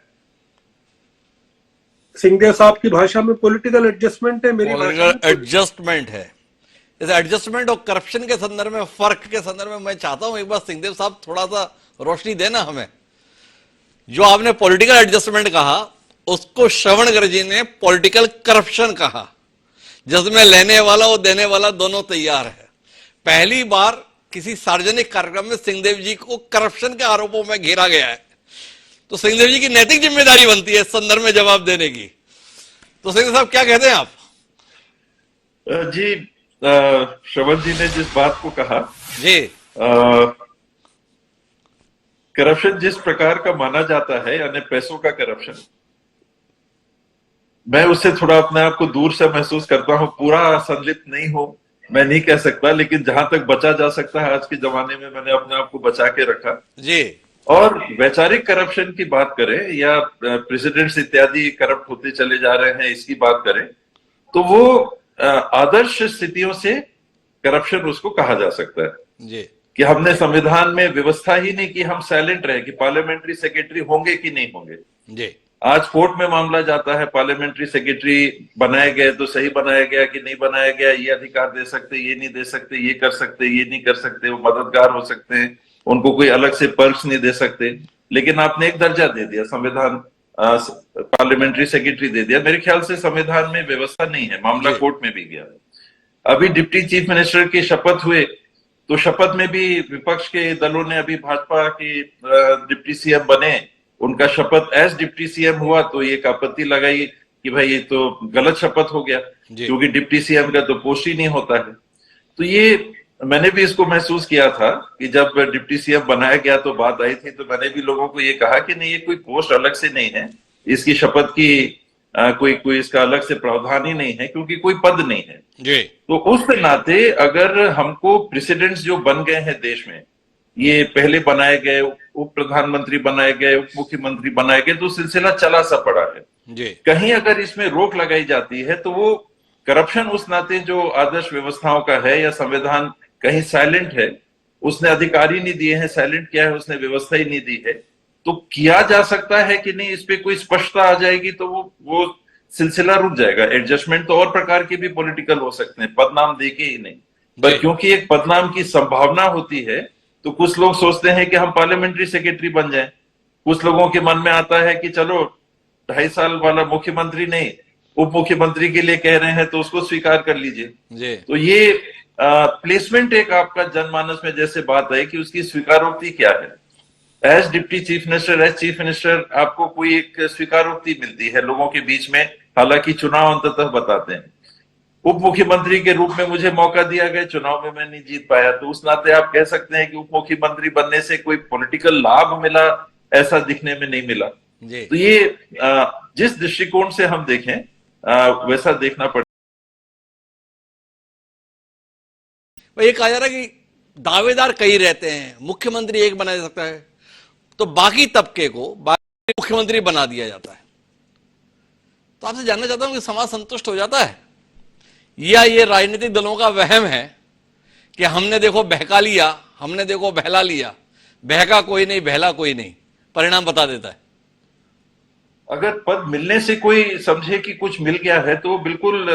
Speaker 5: सिंहदेव साहब की भाषा में पॉलिटिकल एडजस्टमेंट है, मेरी भाषा में
Speaker 1: एडजस्टमेंट है। इस एडजस्टमेंट और करप्शन के संदर्भ में, फर्क के संदर्भ में मैं चाहता हूं एक बार सिंहदेव साहब थोड़ा सा रोशनी देना हमें। जो आपने पॉलिटिकल एडजस्टमेंट कहा उसको श्रवणकर जी ने पॉलिटिकल करप्शन कहा, जिसमें लेने वाला और देने वाला दोनों तैयार है। पहली बार किसी सार्वजनिक कार्यक्रम में सिंहदेव जी को करप्शन के आरोपों में घेरा गया है, तो सिंहदेव जी की नैतिक जिम्मेदारी बनती है इस संदर्भ में जवाब देने की। तो सिंहदेव साहब क्या कहते हैं आप?
Speaker 2: जी, श्रवण जी ने जिस बात को कहा
Speaker 1: जी,
Speaker 2: करप्शन जिस प्रकार का माना जाता है, यानी पैसों का करप्शन, मैं उससे थोड़ा अपने आप को दूर से महसूस करता हूं। पूरा संलिप्त नहीं हो मैं नहीं कह सकता, लेकिन जहां तक बचा जा सकता है आज के जमाने में मैंने अपने आप को बचा के रखा
Speaker 1: जी।
Speaker 2: और वैचारिक करप्शन की बात करें या प्रेसिडेंट्स इत्यादि करप्ट होते चले जा रहे हैं इसकी बात करें, तो वो आदर्श स्थितियों से करप्शन उसको कहा जा सकता है
Speaker 1: जी।
Speaker 2: कि हमने संविधान में व्यवस्था ही नहीं कि हम साइलेंट रहे कि पार्लियामेंट्री सेक्रेटरी होंगे कि नहीं होंगे।
Speaker 1: जी।
Speaker 2: आज कोर्ट में मामला जाता है, पार्लियामेंट्री सेक्रेटरी बनाए गए तो सही बनाया गया कि नहीं बनाया गया, ये अधिकार दे सकते, ये नहीं दे सकते, ये कर सकते, ये नहीं कर सकते, वो मददगार हो सकते हैं, उनको कोई अलग से पर्क्स नहीं दे सकते। लेकिन आपने एक दर्जा दे दिया, संविधान पार्लियामेंट्री सेक्रेटरी दे दिया। मेरे ख्याल से संविधान में व्यवस्था नहीं है, मामला कोर्ट में भी गया। अभी डिप्टी चीफ मिनिस्टर की शपथ हुए तो शपथ में भी विपक्ष के दलों ने, अभी भाजपा के डिप्टी सीएम बने, उनका शपथ एज डिप्टी सीएम हुआ तो ये आपत्ति लगाई कि भाई ये तो गलत शपथ हो गया, क्योंकि डिप्टी सीएम का तो पोस्ट ही नहीं होता है। तो ये मैंने भी इसको महसूस किया था कि जब डिप्टी सीएम बनाया गया तो बात आई थी, तो मैंने भी लोगों को ये कहा कि नहीं, ये कोई पोस्ट अलग से नहीं है, इसकी शपथ की कोई इसका अलग से प्रावधान ही नहीं है, क्योंकि कोई पद नहीं है
Speaker 1: जी।
Speaker 2: तो उस नाते अगर हमको प्रेसिडेंट्स जो बन गए हैं देश में, ये पहले बनाए गए, उप प्रधानमंत्री बनाए गए, उप मुख्यमंत्री बनाए गए, तो सिलसिला चला सा पड़ा है
Speaker 1: जी।
Speaker 2: कहीं अगर इसमें रोक लगाई जाती है तो वो करप्शन उस नाते जो आदर्श व्यवस्थाओं का है, या संविधान कहीं साइलेंट है, उसने अधिकार ही नहीं दिए हैं, साइलेंट किया है, उसने व्यवस्था ही नहीं दी है, तो किया जा सकता है कि नहीं, इस पे कोई स्पष्टता आ जाएगी तो वो सिलसिला रुक जाएगा। एडजस्टमेंट तो और प्रकार के भी पॉलिटिकल हो सकते हैं, पदनाम देके ही नहीं, पर क्योंकि एक पदनाम की संभावना होती है तो कुछ लोग सोचते हैं कि हम पार्लियामेंट्री सेक्रेटरी बन जाएं। कुछ लोगों के मन में आता है कि चलो 2.5 साल वाला मुख्यमंत्री नहीं, उप मुख्यमंत्री के लिए कह रहे हैं तो उसको स्वीकार कर लीजिए। तो ये प्लेसमेंट एक आपका जनमानस में जैसे बात है कि उसकी स्वीकारोक्ति क्या है। As deputy chief minister, as chief minister आपको कोई एक स्वीकारोक्ति मिलती है लोगों के बीच में, हालांकि चुनाव अंततः बताते हैं। उप मुख्यमंत्री के रूप में मुझे मौका दिया गया, चुनाव में मैं नहीं जीत पाया, तो उस नाते आप कह सकते हैं कि उप मुख्यमंत्री बनने से कोई पॉलिटिकल लाभ मिला, ऐसा दिखने में नहीं मिला। तो ये जिस दृष्टिकोण से हम देखें वैसा देखना पड़ेगा।
Speaker 1: ये कहा जा रहा है कि दावेदार कई रहते हैं, मुख्यमंत्री एक बना जा सकता है, तो बाकी तबके को बाकी मुख्यमंत्री बना दिया जाता है। तो आपसे जानना चाहता हूं कि समाज संतुष्ट हो जाता है, या ये राजनीतिक दलों का वहम है कि हमने देखो बहका लिया, हमने देखो बहला लिया, बहका कोई नहीं, बहला कोई नहीं, परिणाम बता देता है।
Speaker 2: अगर पद मिलने से कोई समझे कि कुछ मिल गया है तो वो बिल्कुल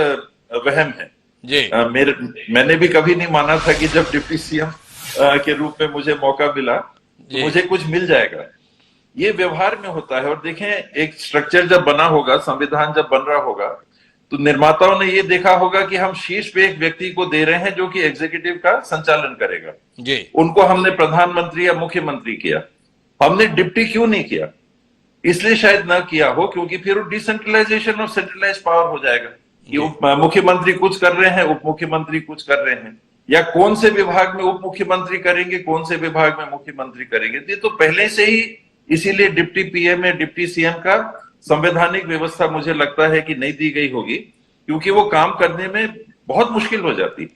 Speaker 2: वहम है
Speaker 1: जी।
Speaker 2: मैंने भी कभी नहीं माना था कि जब डिप्टी सीएम के रूप में मुझे मौका मिला तो मुझे कुछ मिल जाएगा। ये व्यवहार में होता है। और देखें, एक स्ट्रक्चर जब बना होगा, संविधान जब बन रहा होगा, तो निर्माताओं ने ये देखा होगा कि हम शीर्ष पे एक व्यक्ति को दे रहे हैं जो कि एग्जीक्यूटिव का संचालन करेगा
Speaker 1: जी।
Speaker 2: उनको हमने प्रधानमंत्री या मुख्यमंत्री किया, हमने डिप्टी क्यों नहीं किया? इसलिए शायद ना किया हो क्योंकि फिर वो डिसेंट्रलाइजेशन और सेंट्रलाइज पावर हो जाएगा कि मुख्यमंत्री कुछ कर रहे हैं, उप मुख्यमंत्री कुछ कर रहे हैं, या कौन से विभाग में उप मुख्यमंत्री करेंगे, कौन से विभाग में मुख्यमंत्री करेंगे। ये तो पहले से ही, इसीलिए डिप्टी पीएम या डिप्टी सीएम का संवैधानिक व्यवस्था मुझे लगता है कि नहीं दी गई होगी, क्योंकि वो काम करने में बहुत मुश्किल हो जाती।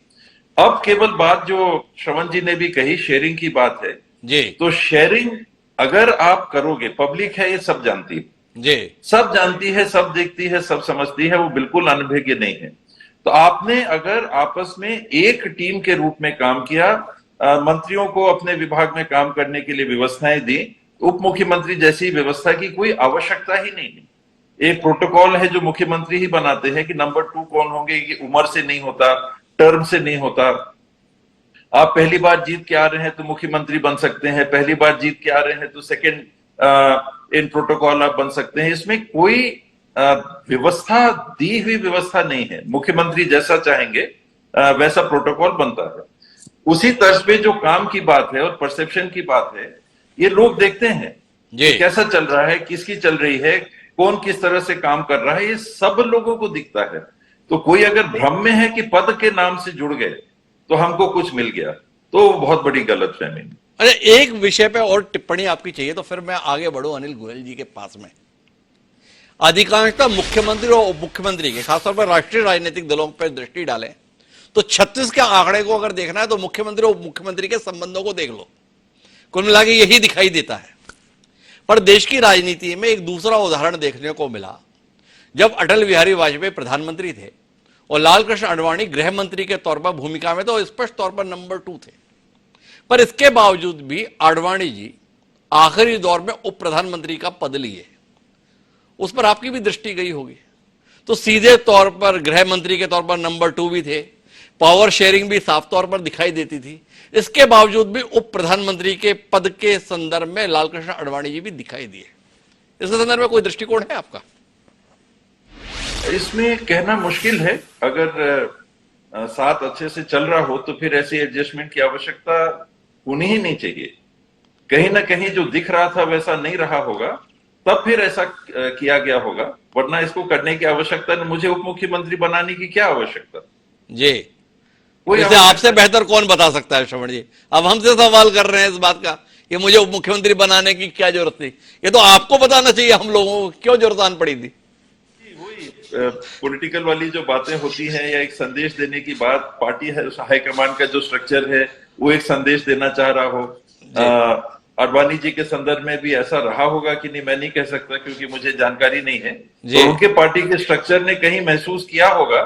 Speaker 2: अब केवल बात जो श्रवण जी ने भी कही, शेयरिंग की बात है
Speaker 1: जी।
Speaker 2: तो शेयरिंग अगर आप करोगे, पब्लिक है, ये सब जानती है
Speaker 1: जी,
Speaker 2: सब जानती है, सब देखती है, सब समझती है, वो बिल्कुल अनभिज्ञ नहीं है। तो आपने अगर आपस में एक टीम के रूप में काम किया, मंत्रियों को अपने विभाग में काम करने के लिए व्यवस्थाएं दी, उप मुख्यमंत्री जैसी व्यवस्था की कोई आवश्यकता ही नहीं है। एक प्रोटोकॉल है जो मुख्यमंत्री ही बनाते हैं कि नंबर 2 कौन होंगे, ये उम्र से नहीं होता, टर्म से नहीं होता। आप पहली बार जीत के आ रहे हैं तो मुख्यमंत्री बन सकते हैं, पहली बार जीत के आ रहे हैं तो सेकंड इन प्रोटोकॉल आप बन सकते हैं। इसमें कोई व्यवस्था, दी हुई व्यवस्था नहीं है। मुख्यमंत्री जैसा चाहेंगे वैसा प्रोटोकॉल बनता है। उसी तर्ज पे जो काम की बात है और परसेप्शन की बात है, ये लोग देखते हैं कि कैसा चल रहा है, किसकी चल रही है, कौन किस तरह से काम कर रहा है, ये सब लोगों को दिखता है। तो कोई अगर भ्रम में है कि पद के नाम से जुड़ गए तो हमको कुछ मिल गया, तो बहुत बड़ी गलतफहमी।
Speaker 1: अरे एक विषय पे और टिप्पणी आपकी चाहिए तो फिर मैं आगे बढ़ूं अनिल गोयल जी के पास में। अधिकांशतः मुख्यमंत्री और उप मुख्यमंत्री के, खासतौर पर राष्ट्रीय राजनीतिक दलों पर दृष्टि डालें तो 36 के आंकड़े को अगर देखना है तो मुख्यमंत्री और उप मुख्यमंत्री के संबंधों को देख लो, कुल मिला के यही दिखाई देता है। पर देश की राजनीति में एक दूसरा उदाहरण देखने को मिला जब अटल बिहारी वाजपेयी प्रधानमंत्री थे और लाल कृष्ण आडवाणी गृह मंत्री के तौर पर भूमिका में तो स्पष्ट तौर पर नंबर 2 थे। पर इसके बावजूद भी आडवाणी जी आखिरी दौर में उप प्रधानमंत्री का पद लिए उस पर आपकी भी दृष्टि गई होगी। तो सीधे तौर पर गृह मंत्री के तौर पर नंबर 2 भी थे, पावर शेयरिंग भी साफ तौर पर दिखाई देती थी। इसके बावजूद भी उप प्रधानमंत्री के पद के संदर्भ में लालकृष्ण आडवाणी जी भी दिखाई दिए। इस संदर्भ में कोई दृष्टिकोण है आपका?
Speaker 2: इसमें कहना मुश्किल है। अगर साथ अच्छे से चल रहा हो तो फिर ऐसी एडजस्टमेंट की आवश्यकता होनी ही नहीं चाहिए। कहीं ना कहीं जो दिख रहा था वैसा नहीं रहा होगा, तब फिर ऐसा किया गया होगा, वरना इसको करने की आवश्यकता नहीं। मुझे उप मुख्यमंत्री बनाने की क्या आवश्यकता
Speaker 1: जी? इसे आपसे बेहतर कौन बता सकता है श्रवण जी? अब हमसे सवाल कर रहे हैं इस बात का कि मुझे उप मुख्यमंत्री बनाने की क्या जरूरत थी? ये तो आपको बताना चाहिए हम लोगों को क्यों जरूरत आन पड़ी थी।
Speaker 2: पॉलिटिकल वाली जो बातें होती हैं या एक संदेश देने की बात, पार्टी है हाईकमान का जो स्ट्रक्चर है वो एक संदेश देना चाह रहा हो। आडवाणी जी के संदर्भ में भी ऐसा रहा होगा कि नहीं, मैं नहीं कह सकता क्योंकि मुझे जानकारी नहीं है। तो उनके पार्टी के स्ट्रक्चर ने कहीं महसूस किया होगा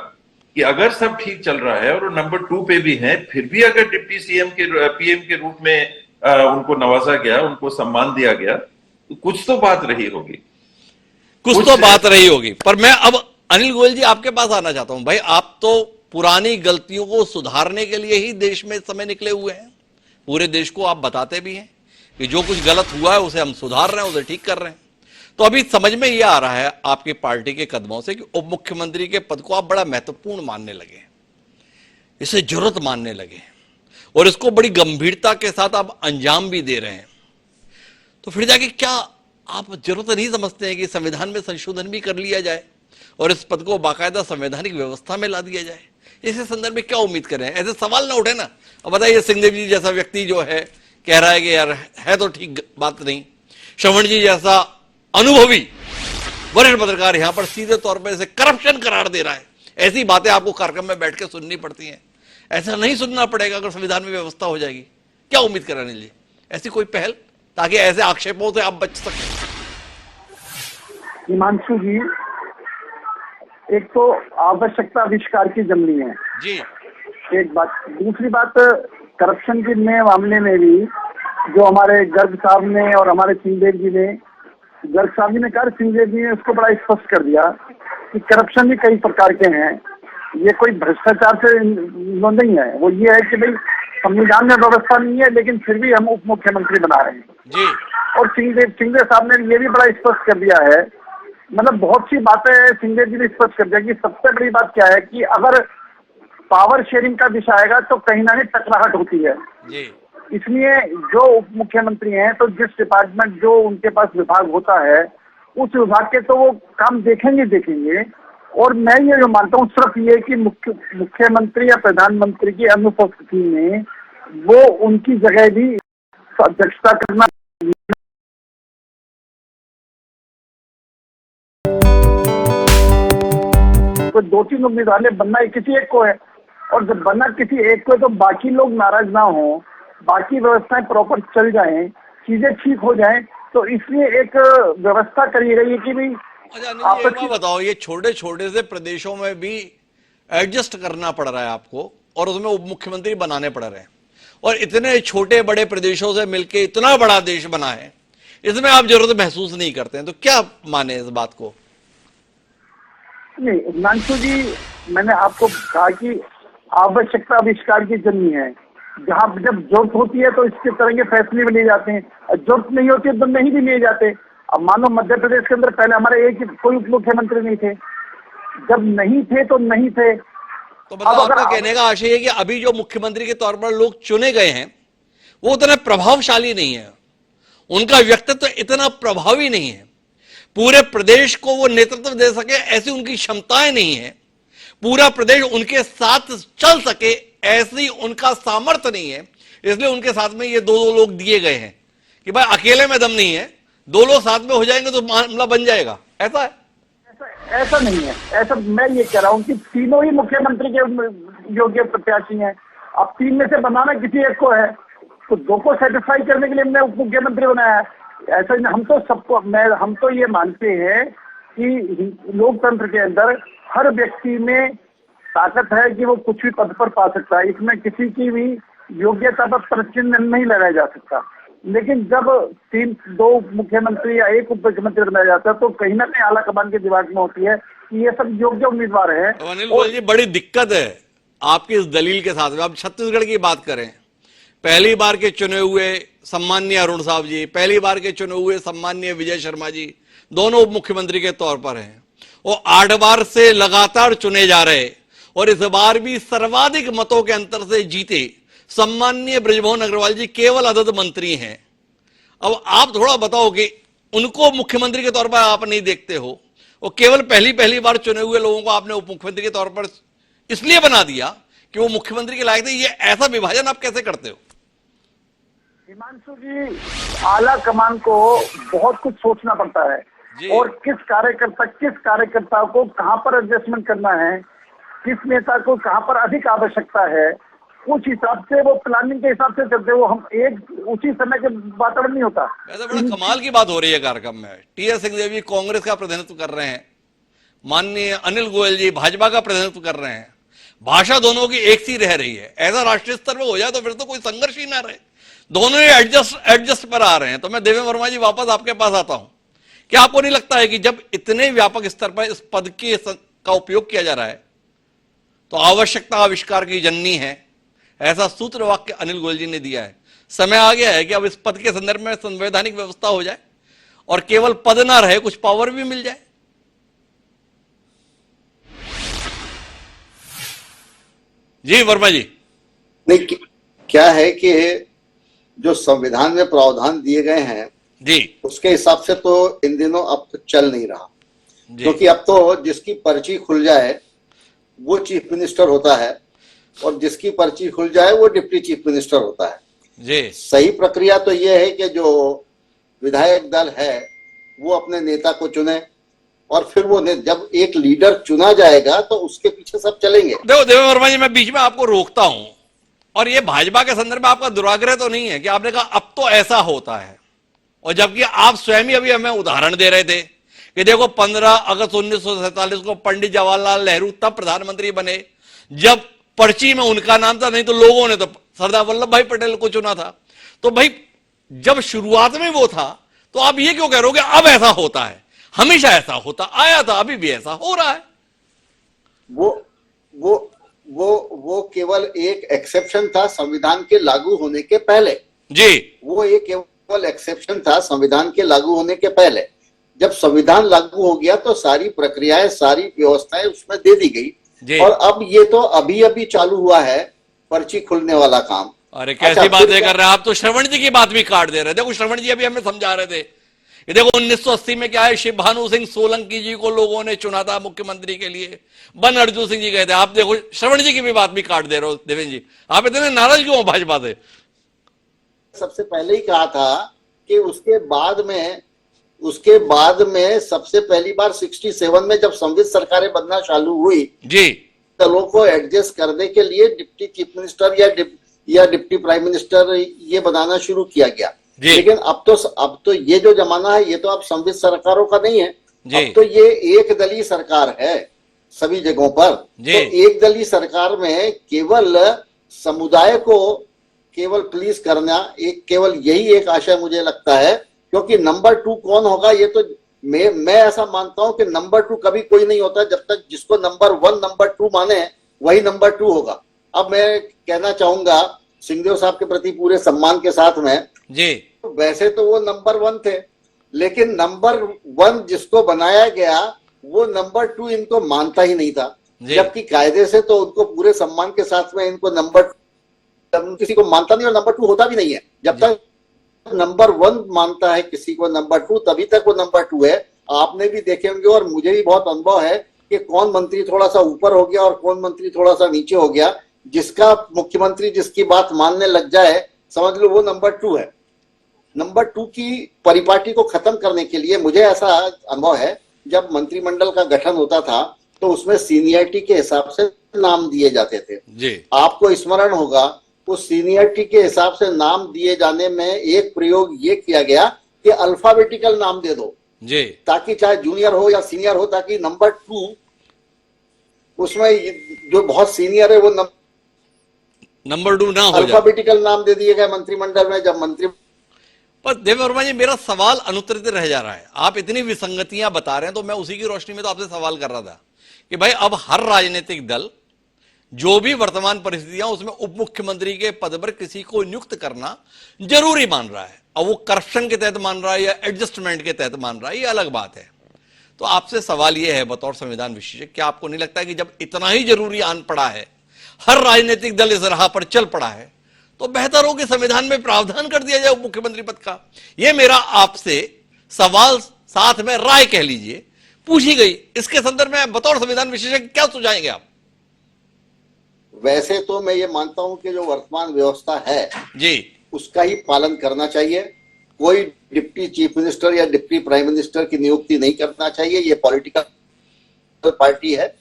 Speaker 2: कि अगर सब ठीक चल रहा है और वो नंबर 2 पे भी हैं, फिर भी अगर डिप्टी सीएम के पीएम के रूप में उनको नवाजा गया, उनको सम्मान दिया गया, तो कुछ तो बात रही होगी,
Speaker 1: कुछ तो बात रही होगी। पर मैं अब अनिल गोयल जी आपके पास आना चाहता हूं। भाई, आप तो पुरानी गलतियों को सुधारने के लिए ही देश में समय निकले हुए हैं। पूरे देश को आप बताते भी हैं कि जो कुछ गलत हुआ है उसे हम सुधार रहे हैं, उसे ठीक कर रहे हैं। तो अभी समझ में यह आ रहा है आपकी पार्टी के कदमों से कि उप मुख्यमंत्री के पद को आप बड़ा महत्वपूर्ण मानने लगे, इसे जरूरत मानने लगे और इसको बड़ी गंभीरता के साथ आप अंजाम भी दे रहे हैं। तो फिर जाके क्या आप जरूरत नहीं समझते हैं कि संविधान में संशोधन भी कर लिया जाए और इस पद को बाकायदा संवैधानिक व्यवस्था में ला दिया जाए? इस संदर्भ में क्या उम्मीद करें? ऐसे सवाल ना उठे ना। अब बताइए, सिंहदेव जी जैसा व्यक्ति जो है कह रहा है कि यार है तो ठीक बात नहीं, श्रवण जी जैसा अनुभवी वरिष्ठ पत्रकार यहां पर सीधे तौर पर इसे करप्शन करार दे रहा है। ऐसी बातें आपको कार्यक्रम में बैठ के सुननी पड़ती हैं। ऐसा नहीं सुनना पड़ेगा अगर संविधान में व्यवस्था हो जाएगी। क्या उम्मीद कर अनिल जी, ऐसी कोई पहल ताकि ऐसे आक्षेपों से आप बच सकें?
Speaker 4: हिमांशु जी, एक तो आवश्यकता आविष्कार की जमनी है
Speaker 1: जी,
Speaker 4: एक बात। दूसरी बात, करप्शन के मामले में भी जो हमारे गर्ग साहब ने और हमारे सिंहदेव जी ने, गर्ग साहब जी ने कहा, सिंहदेव जी ने उसको बड़ा स्पष्ट कर दिया कि करप्शन भी कई प्रकार के हैं। ये कोई भ्रष्टाचार से नहीं है, वो ये है कि भाई संविधान में व्यवस्था नहीं है लेकिन फिर भी हम उप मुख्यमंत्री बना रहे हैं
Speaker 1: जी।
Speaker 4: और सिंहदेव साहब ने ये भी बड़ा स्पष्ट कर दिया है, मतलब बहुत सी बातें सिंहदेव जी ने स्पष्ट कर दिया कि सबसे बड़ी बात क्या है कि अगर पावर शेयरिंग का विषय आएगा तो कहीं ना कहीं टकराहट होती है
Speaker 1: जी।
Speaker 4: इसलिए जो उप मुख्यमंत्री हैं तो जिस डिपार्टमेंट जो उनके पास विभाग होता है उस विभाग के तो वो काम देखेंगे। और मैं ये जो मानता हूँ सिर्फ ये कि मुख्यमंत्री या प्रधानमंत्री की अनुपस्थिति में वो उनकी जगह भी अध्यक्षता करना, तो 2-3 उम्मीदवार बनना किसी एक को है और जब बनना किसी एक को है तो बाकी लोग नाराज ना हो, बाकी व्यवस्थाएं प्रॉपर चल जाएं, चीजें ठीक हो जाएं, तो इसलिए एक व्यवस्था करी गई है कि भाई
Speaker 1: अच्छा, एक बात बताओ, ये छोटे छोटे से प्रदेशों में भी एडजस्ट करना पड़ रहा है आपको और उसमें उप मुख्यमंत्री बनाने पड़ रहे हैं और इतने छोटे बड़े प्रदेशों से मिलके इतना बड़ा देश बना है, इसमें आप जरूरत महसूस नहीं करते हैं, तो क्या माने इस बात को?
Speaker 4: नहीं हिमांशु जी, मैंने आपको कहा कि आवश्यकता आविष्कार की जमीन है। जहां जब जरूरत होती है तो इसके तरह के फैसले भी लिए जाते हैं, जरूरत नहीं होती है तो नहीं भी लिए जाते। अब मानो मध्य प्रदेश के अंदर पहले हमारे एक कोई उप मुख्यमंत्री नहीं थे, जब नहीं थे तो नहीं थे।
Speaker 1: तो मतलब आपका कहने का आशय है कि अभी जो मुख्यमंत्री के तौर पर लोग चुने गए हैं वो उतने प्रभावशाली नहीं है, उनका व्यक्तित्व इतना प्रभावी नहीं है, पूरे प्रदेश को वो नेतृत्व दे सके ऐसी उनकी क्षमताएं नहीं है, पूरा प्रदेश उनके साथ चल सके ऐसी उनका सामर्थ्य नहीं है, इसलिए उनके साथ में ये दो लोग दिए गए हैं कि भाई अकेले में दम नहीं है, 2 लोग साथ में हो जाएंगे तो मामला बन जाएगा। ऐसा है?
Speaker 4: ऐसा नहीं है। ऐसा मैं ये कह रहा हूँ कि तीनों ही मुख्यमंत्री के योग्य प्रत्याशी हैं। अब 3 में से बनाना किसी एक को है तो 2 को सेटिस्फाई करने के लिए हमने उप मुख्यमंत्री बनाया है। ऐसा हम तो सबको हम तो ये मानते हैं कि लोकतंत्र के अंदर हर व्यक्ति में ताकत है कि वो कुछ भी पद पर पा सकता है, इसमें किसी की भी योग्यता पर प्रश्न नहीं लगाया जा सकता। लेकिन जब दो मुख्यमंत्री या एक उप मुख्यमंत्री बनाया जाता है तो कहीं ना कहीं आला कमान के दिमाग में होती है कि ये सब योग्य उम्मीदवार है।
Speaker 1: तो अनिल गोयल जी, बड़ी दिक्कत है आपकी इस दलील के साथ में। अब छत्तीसगढ़ की बात करें, पहली बार के चुने हुए सम्माननीय अरुण साहब जी, पहली बार के चुने हुए सम्माननीय विजय शर्मा जी, दोनों उप मुख्यमंत्री के तौर पर हैं। वो 8 बार से लगातार चुने जा रहे और इस बार भी सर्वाधिक मतों के अंतर से जीते सम्माननीय बृजमोहन अग्रवाल जी केवल अदद मंत्री हैं। अब आप थोड़ा बताओ कि उनको मुख्यमंत्री के तौर पर आप नहीं देखते हो, वो केवल पहली बार चुने हुए लोगों को आपने उप मुख्यमंत्री के तौर पर इसलिए बना दिया कि वो मुख्यमंत्री के लायक थे। ये ऐसा विभाजन आप कैसे करते हो?
Speaker 4: हिमांशु जी, आला कमान को बहुत कुछ सोचना पड़ता है और किस कार्यकर्ता को कहां पर एडजस्टमेंट करना है, किस नेता को कहां पर अधिक आवश्यकता है, उस हिसाब से वो प्लानिंग के हिसाब से चलते। वो हम एक उसी समय के वातावरण नहीं होता।
Speaker 1: वैसे बड़ा कमाल की बात हो रही है कार्यक्रम में। टी.एस. सिंहदेव जी कांग्रेस का प्रतिनिधित्व कर रहे हैं, माननीय अनिल गोयल जी भाजपा का प्रतिनिधित्व कर रहे हैं, भाषा दोनों की एक सी रह रही है। ऐसा राष्ट्रीय स्तर पर हो जाए तो फिर तो कोई संघर्ष ही ना रहे, दोनों ही एडजस्ट पर आ रहे हैं। तो मैं देवेंद्र वर्मा जी वापस आपके पास आता हूं। क्या आपको नहीं लगता है कि जब इतने व्यापक स्तर पर इस पद का उपयोग किया जा रहा है तो आवश्यकता आविष्कार की जननी है, ऐसा सूत्र वाक्य अनिल गोयल जी ने दिया है। समय आ गया है कि अब इस पद के संदर्भ में संवैधानिक व्यवस्था हो जाए और केवल पद ना रहे, कुछ पावर भी मिल जाए। जी वर्मा जी।
Speaker 3: नहीं, क्या है कि जो संविधान में प्रावधान दिए गए हैं
Speaker 1: जी,
Speaker 3: उसके हिसाब से तो इन दिनों अब तो चल नहीं रहा, क्योंकि अब तो जिसकी पर्ची खुल जाए वो चीफ मिनिस्टर होता है और जिसकी पर्ची खुल जाए वो डिप्टी चीफ मिनिस्टर होता है।
Speaker 1: जी,
Speaker 3: सही प्रक्रिया तो ये है कि जो विधायक दल है वो अपने नेता को चुने और फिर वो जब एक लीडर चुना जाएगा तो उसके पीछे सब चलेंगे।
Speaker 1: देखो देवेंद्र वर्मा जी, मैं बीच में आपको रोकता हूं, और ये भाजपा के संदर्भ में आपका दुराग्रह तो नहीं है कि आपने कहा अब तो ऐसा होता है, और जबकि आप स्वयं ही अभी हमें उदाहरण दे रहे थे कि देखो 15 अगस्त 1947 को पंडित जवाहरलाल नेहरू तब प्रधानमंत्री बने जब पर्ची में उनका नाम था, नहीं तो लोगों ने तो सरदार वल्लभ भाई पटेल को चुना था। तो भाई जब शुरुआत में वो था तो आप ये क्यों कह रहे हो कि अब ऐसा होता है? हमेशा ऐसा होता आया था, अभी भी ऐसा हो रहा है।
Speaker 3: वो केवल एक एक्सेप्शन था संविधान के लागू होने के पहले।
Speaker 1: जी, वो
Speaker 3: एक केवल एक्सेप्शन था संविधान के लागू होने के पहले। जब संविधान लागू हो गया तो सारी प्रक्रियाएं, सारी व्यवस्थाएं उसमें दे दी गई और अब ये तो अभी चालू हुआ है पर्ची खुलने वाला काम।
Speaker 1: अरे कैसी बातें कर रहे हैं आप, तो श्रवण जी की बात भी काट दे रहे थे। देखो श्रवण जी अभी हमें समझा रहे थे, ये देखो 1980 में क्या है, शिव भानु सिंह सोलंकी जी को लोगों ने चुना था मुख्यमंत्री के लिए, बन अर्जुन सिंह जी गए थे। आप देखो श्रवण जी की भी बात भी काट दे रहे हो। देवेंद्र जी, आप इतने नाराज क्यों हो भाजपा से?
Speaker 3: सबसे पहले ही कहा था कि उसके बाद में सबसे पहली बार 67 में जब संविध सरकारें बनना चालू हुई
Speaker 1: जी,
Speaker 3: दलों को एडजस्ट करने के लिए डिप्टी चीफ मिनिस्टर या डिप्टी प्राइम मिनिस्टर ये बनाना शुरू किया गया। लेकिन अब तो ये जो जमाना है ये तो अब संविध सरकारों का नहीं है, अब तो ये एक दलीय सरकार है सभी जगहों पर। तो एक दलीय सरकार में केवल समुदाय को केवल प्लीज करना केवल यही एक आशय मुझे लगता है, क्योंकि नंबर 2 कौन होगा ये तो मैं ऐसा मानता हूं कि नंबर 2 कभी कोई नहीं होता जब तक जिसको नंबर 1 नंबर 2 माने वही नंबर 2 होगा। अब मैं कहना चाहूंगा सिंहदेव साहब के प्रति पूरे सम्मान के साथ में
Speaker 1: जी,
Speaker 3: वैसे तो वो नंबर 1 थे, लेकिन नंबर 1 जिसको बनाया गया वो नंबर 2 इनको मानता ही नहीं था, जबकि कायदे से तो उनको पूरे सम्मान के साथ में इनको नंबर किसी को मानता नहीं और नंबर 2 होता भी नहीं है। जब तक नंबर 1 मानता है किसी को नंबर 2 तभी तक वो नंबर 2 है। आपने भी देखे होंगे और मुझे भी बहुत अनुभव है कि कौन मंत्री थोड़ा सा ऊपर हो गया और कौन मंत्री थोड़ा सा नीचे हो गया। जिसका मुख्यमंत्री जिसकी बात मानने लग जाए समझ लो वो नंबर 2 है। नंबर 2 की परिपाटी को खत्म करने के लिए मुझे ऐसा अनुभव है, जब मंत्रिमंडल का गठन होता था तो उसमें सीनियरिटी के हिसाब से नाम दिए जाते थे जी। आपको स्मरण होगा उस सीनियरिटी के हिसाब से नाम दिए जाने में एक प्रयोग ये किया गया कि अल्फाबेटिकल नाम दे दो जी, ताकि चाहे जूनियर हो या सीनियर हो, ताकि नंबर 2 उसमें जो बहुत सीनियर है वो नंबर 2 ना हो। अल्फाबेटिकल नाम दे दिए गए मंत्रिमंडल में। जब
Speaker 1: पर देव वर्मा जी, मेरा सवाल अनुत्तरित रह जा रहा है। आप इतनी विसंगतियां बता रहे हैं, तो मैं उसी की रोशनी में तो आपसे सवाल कर रहा था कि भाई अब हर राजनीतिक दल जो भी वर्तमान परिस्थितियां, उसमें उप मुख्यमंत्री के पद पर किसी को नियुक्त करना जरूरी मान रहा है। अब वो करप्शन के तहत मान रहा है या एडजस्टमेंट के तहत मान रहा है, ये अलग बात है। तो आपसे सवाल ये है बतौर संविधान विशेषज्ञ, क्या आपको नहीं लगता है कि जब इतना ही जरूरी आन पड़ा है, हर राजनीतिक दल इस राह पर चल पड़ा है, तो बेहतर हो कि संविधान में प्रावधान कर दिया जाए उप मुख्यमंत्री पद का? यह मेरा आपसे सवाल, साथ में राय कह लीजिए, पूछी गई। इसके संदर्भ में बतौर संविधान विशेषज्ञ क्या सुझाएंगे आप?
Speaker 3: वैसे तो मैं ये मानता हूं कि जो वर्तमान व्यवस्था है
Speaker 1: जी,
Speaker 3: उसका ही पालन करना चाहिए। कोई डिप्टी चीफ मिनिस्टर या डिप्टी प्राइम मिनिस्टर की नियुक्ति नहीं करना चाहिए। ये पॉलिटिकल पार्टी है।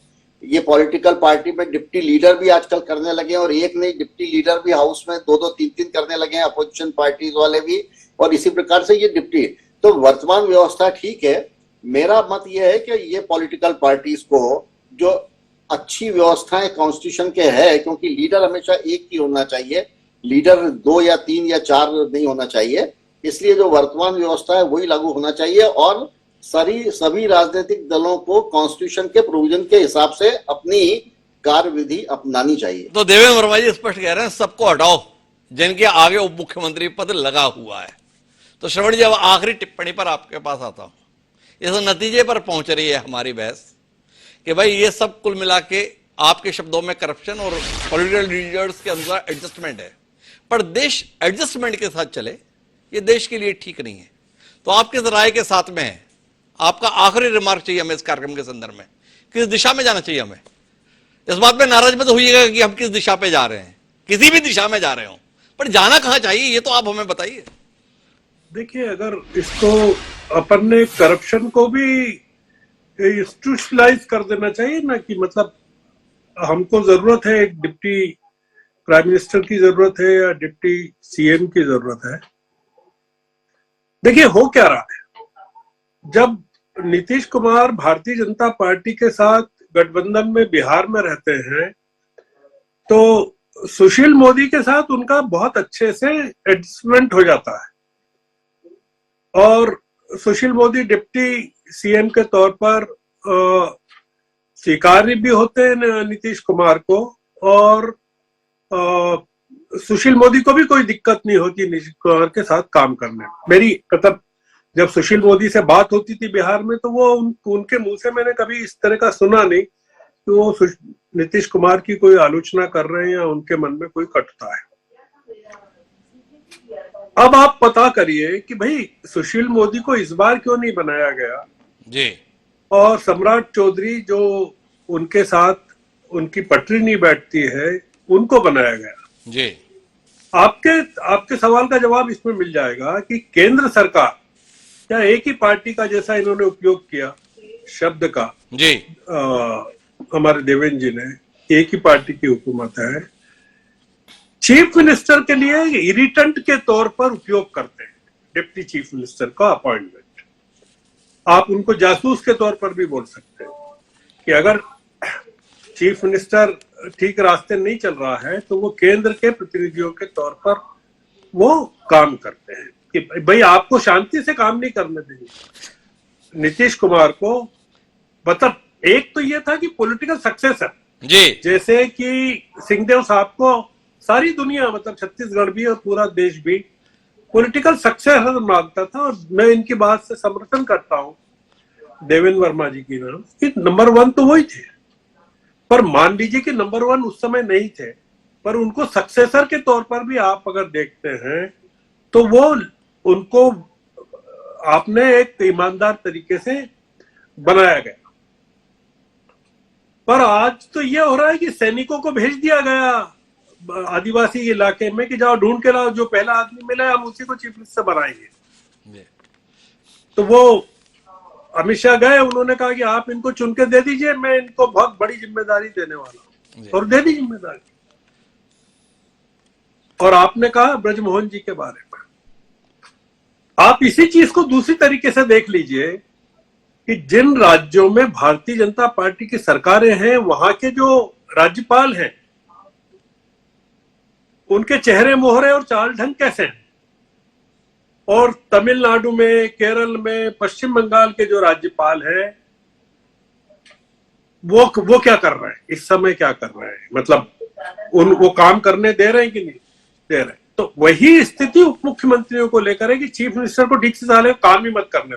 Speaker 3: ये पॉलिटिकल पार्टी में डिप्टी लीडर भी आजकल करने लगे हैं, और एक नहीं, डिप्टी लीडर भी हाउस में 2-2, 3-3 करने लगे हैं, अपोजिशन पार्टीज वाले भी। और इसी प्रकार से ये डिप्टी, तो वर्तमान व्यवस्था ठीक है। मेरा मत ये है कि ये पॉलिटिकल पार्टीज को जो अच्छी व्यवस्थाएं कॉन्स्टिट्यूशन के है, क्योंकि लीडर हमेशा एक ही होना चाहिए, लीडर 2 या 3 या 4 नहीं होना चाहिए। इसलिए जो वर्तमान व्यवस्था है वही लागू होना चाहिए, और सभी राजनीतिक दलों को कॉन्स्टिट्यूशन के प्रोविजन के हिसाब से अपनी कार्यविधि अपनानी चाहिए।
Speaker 1: तो देवेंद्र वर्मा जी स्पष्ट कह रहे हैं सबको हटाओ जिनके आगे उप मुख्यमंत्री पद लगा हुआ है। तो श्रवण जी, अब आखिरी टिप्पणी पर आपके पास आता हूं। इस नतीजे पर पहुंच रही है हमारी बहस कि भाई ये सब कुल मिला के आपके शब्दों में करप्शन और पॉलिटिकल लीडर्स के अनुसार एडजस्टमेंट है, पर देश एडजस्टमेंट के साथ चले ये देश के लिए ठीक नहीं है। तो आप किस राय के साथ में है? आपका आखिरी रिमार्क चाहिए हमें इस कार्यक्रम के संदर्भ में। किस दिशा में जाना चाहिए हमें? इस बात में नाराज मत होइएगा कि हम किस दिशा पे जा रहे हैं, किसी भी दिशा में जा रहे हो, पर जाना कहां चाहिए ये तो आप हमें बताइए।
Speaker 5: देखिए, अगर इसको अपन ने करप्शन को भी इंस्टीट्यूशनलाइज कर देना चाहिए ना, कि मतलब हमको जरूरत है एक डिप्टी प्राइम मिनिस्टर की जरूरत है या डिप्टी सीएम की जरूरत है। देखिए, हो क्या रहा है, जब नीतीश कुमार भारतीय जनता पार्टी के साथ गठबंधन में बिहार में रहते हैं, तो सुशील मोदी के साथ उनका बहुत अच्छे से एडजस्टमेंट हो जाता है, और सुशील मोदी डिप्टी सीएम के तौर पर स्वीकार्य भी होते हैं नीतीश कुमार को, और सुशील मोदी को भी कोई दिक्कत नहीं होती नीतीश कुमार के साथ काम करने में। मेरी मतलब जब सुशील मोदी से बात होती थी बिहार में, तो वो उनके मुंह से मैंने कभी इस तरह का सुना नहीं कि वो नीतीश कुमार की कोई आलोचना कर रहे हैं या उनके मन में कोई कटुता है। अब आप पता करिए कि भाई सुशील मोदी को इस बार क्यों नहीं बनाया गया
Speaker 1: जी,
Speaker 5: और सम्राट चौधरी जो उनके साथ उनकी पटरी नहीं बैठती है उनको बनाया गया
Speaker 1: जी।
Speaker 5: आपके सवाल का जवाब इसमें मिल जाएगा कि केंद्र सरकार क्या एक ही पार्टी का, जैसा इन्होंने उपयोग किया शब्द का
Speaker 1: जी,
Speaker 5: हमारे देवेंद्र जी ने, एक ही पार्टी की हुकूमत है, चीफ मिनिस्टर के लिए इरिटेंट के तौर पर उपयोग करते हैं डिप्टी चीफ मिनिस्टर का अपॉइंटमेंट। आप उनको जासूस के तौर पर भी बोल सकते हैं कि अगर चीफ मिनिस्टर ठीक रास्ते नहीं चल रहा है तो वो केंद्र के प्रतिनिधियों के तौर पर वो काम करते हैं कि भाई आपको शांति से काम नहीं करने देंगे। नीतीश कुमार को मतलब एक तो ये था कि पॉलिटिकल सक्सेसर
Speaker 1: जी,
Speaker 5: जैसे कि सिंहदेव साहब को सारी दुनिया, मतलब छत्तीसगढ़ भी और पूरा देश भी पॉलिटिकल सक्सेसर मानता था, और मैं इनकी बात से समर्थन करता हूं देवेंद्र वर्मा जी की नाम कि नंबर 1 तो वही थे, पर मान लीजिए कि नंबर 1 उस समय नहीं थे, पर उनको सक्सेसर के तौर पर भी आप अगर देखते हैं तो वो उनको आपने एक ईमानदार तरीके से बनाया गया। पर आज तो ये हो रहा है कि सैनिकों को भेज दिया गया आदिवासी इलाके में कि जाओ ढूंढ के लाओ, जो पहला आदमी मिला हम उसी को चीफ मिनिस्टर बनाएंगे। तो वो अमित शाह गए, उन्होंने कहा कि आप इनको चुन के दे दीजिए, मैं इनको बहुत बड़ी जिम्मेदारी देने वाला हूं, और दे दी जिम्मेदारी। और आपने कहा ब्रजमोहन जी के बारे में, आप इसी चीज को दूसरी तरीके से देख लीजिए कि जिन राज्यों में भारतीय जनता पार्टी की सरकारें हैं, वहां के जो राज्यपाल हैं उनके चेहरे मोहरे और चाल ढंग कैसे हैं। और तमिलनाडु में, केरल में, पश्चिम बंगाल के जो राज्यपाल हैं वो क्या कर रहे हैं इस समय, क्या कर रहे हैं, मतलब वो काम करने दे रहे हैं कि नहीं दे रहे हैं। तो वही स्थिति उप मुख्यमंत्रियों को लेकर है कि चीफ मिनिस्टर को ठीक से साले काम ही मत करने,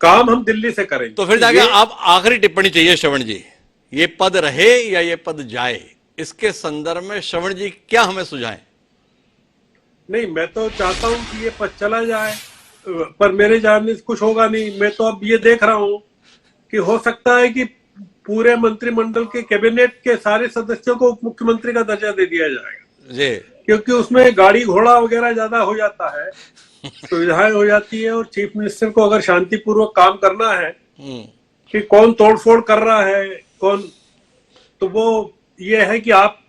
Speaker 5: काम हम दिल्ली से करेंगे।
Speaker 1: तो फिर जाके आप आखिरी टिप्पणी चाहिए श्रवण जी, ये पद रहे या ये पद जाए, इसके संदर्भ में श्रवण जी क्या हमें सुझाएं?
Speaker 5: नहीं, मैं तो चाहता हूं कि ये पद चला जाए, पर मेरे जानने से कुछ होगा नहीं। मैं तो अब ये देख रहा हूं कि हो सकता है कि पूरे मंत्रिमंडल के कैबिनेट के सारे सदस्यों को उप मुख्यमंत्री का दर्जा दे दिया जाएगा
Speaker 1: जी,
Speaker 5: क्योंकि उसमें गाड़ी घोड़ा वगैरह ज्यादा हो जाता है, सुविधाएं हो जाती है। और चीफ मिनिस्टर को अगर शांतिपूर्वक काम करना है कि कौन तोड़फोड़ कर रहा है कौन, तो वो ये है कि आप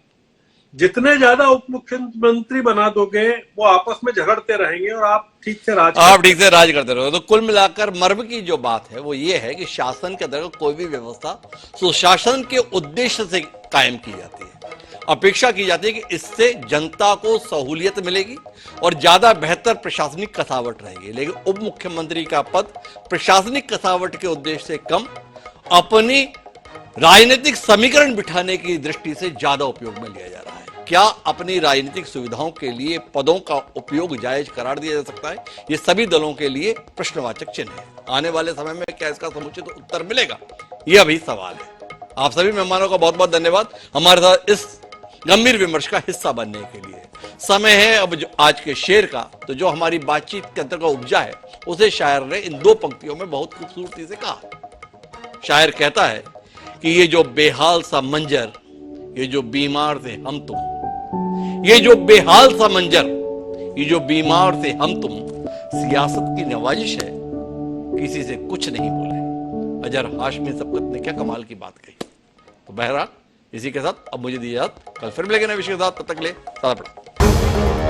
Speaker 5: जितने ज्यादा उप मुख्यमंत्री बना दोगे वो आपस में झगड़ते रहेंगे और आप ठीक से राज
Speaker 1: करते रहोगे। तो कुल मिलाकर मर्म की जो बात है वो ये है कि शासन के अंतर्गत कोई भी व्यवस्था सुशासन के उद्देश्य से कायम की जाती है। अपेक्षा की जाती है कि इससे जनता को सहूलियत मिलेगी और ज्यादा बेहतर प्रशासनिक कसावट रहेगी। लेकिन उप मुख्यमंत्री का पद प्रशासनिक कसावट के उद्देश्य से कम अपनी राजनीतिक समीकरण बिठाने की दृष्टि से ज्यादा उपयोग में लिया जा रहा है। क्या अपनी राजनीतिक सुविधाओं के लिए पदों का उपयोग जायज करार दिया जा सकता है? ये सभी दलों के लिए प्रश्नवाचक चिन्ह है। आने वाले समय में क्या इसका समुचित उत्तर मिलेगा, यह अभी सवाल है। आप सभी मेहमानों का बहुत बहुत धन्यवाद हमारे साथ इस गंभीर विमर्श का हिस्सा बनने के लिए। समय है अब जो आज के शेर का, तो जो हमारी बातचीत के अंतर्गत उपजा है उसे शायर ने इन दो पंक्तियों में बहुत खूबसूरती से कहा। शायर कहता है कि ये जो बेहाल सा मंजर, ये जो बीमार थे हम तुम, ये जो बेहाल सा मंजर, ये जो बीमार थे हम तुम, सियासत की नवाजिश है, किसी से कुछ नहीं बोले। अजहर हाशमी सबकत ने क्या कमाल की बात कही। तो बहरहाल इसी के साथ अब मुझे दीजिए, कल फिर मिलेंगे नए विषय के साथ, तब तक ले सादा पड़ा।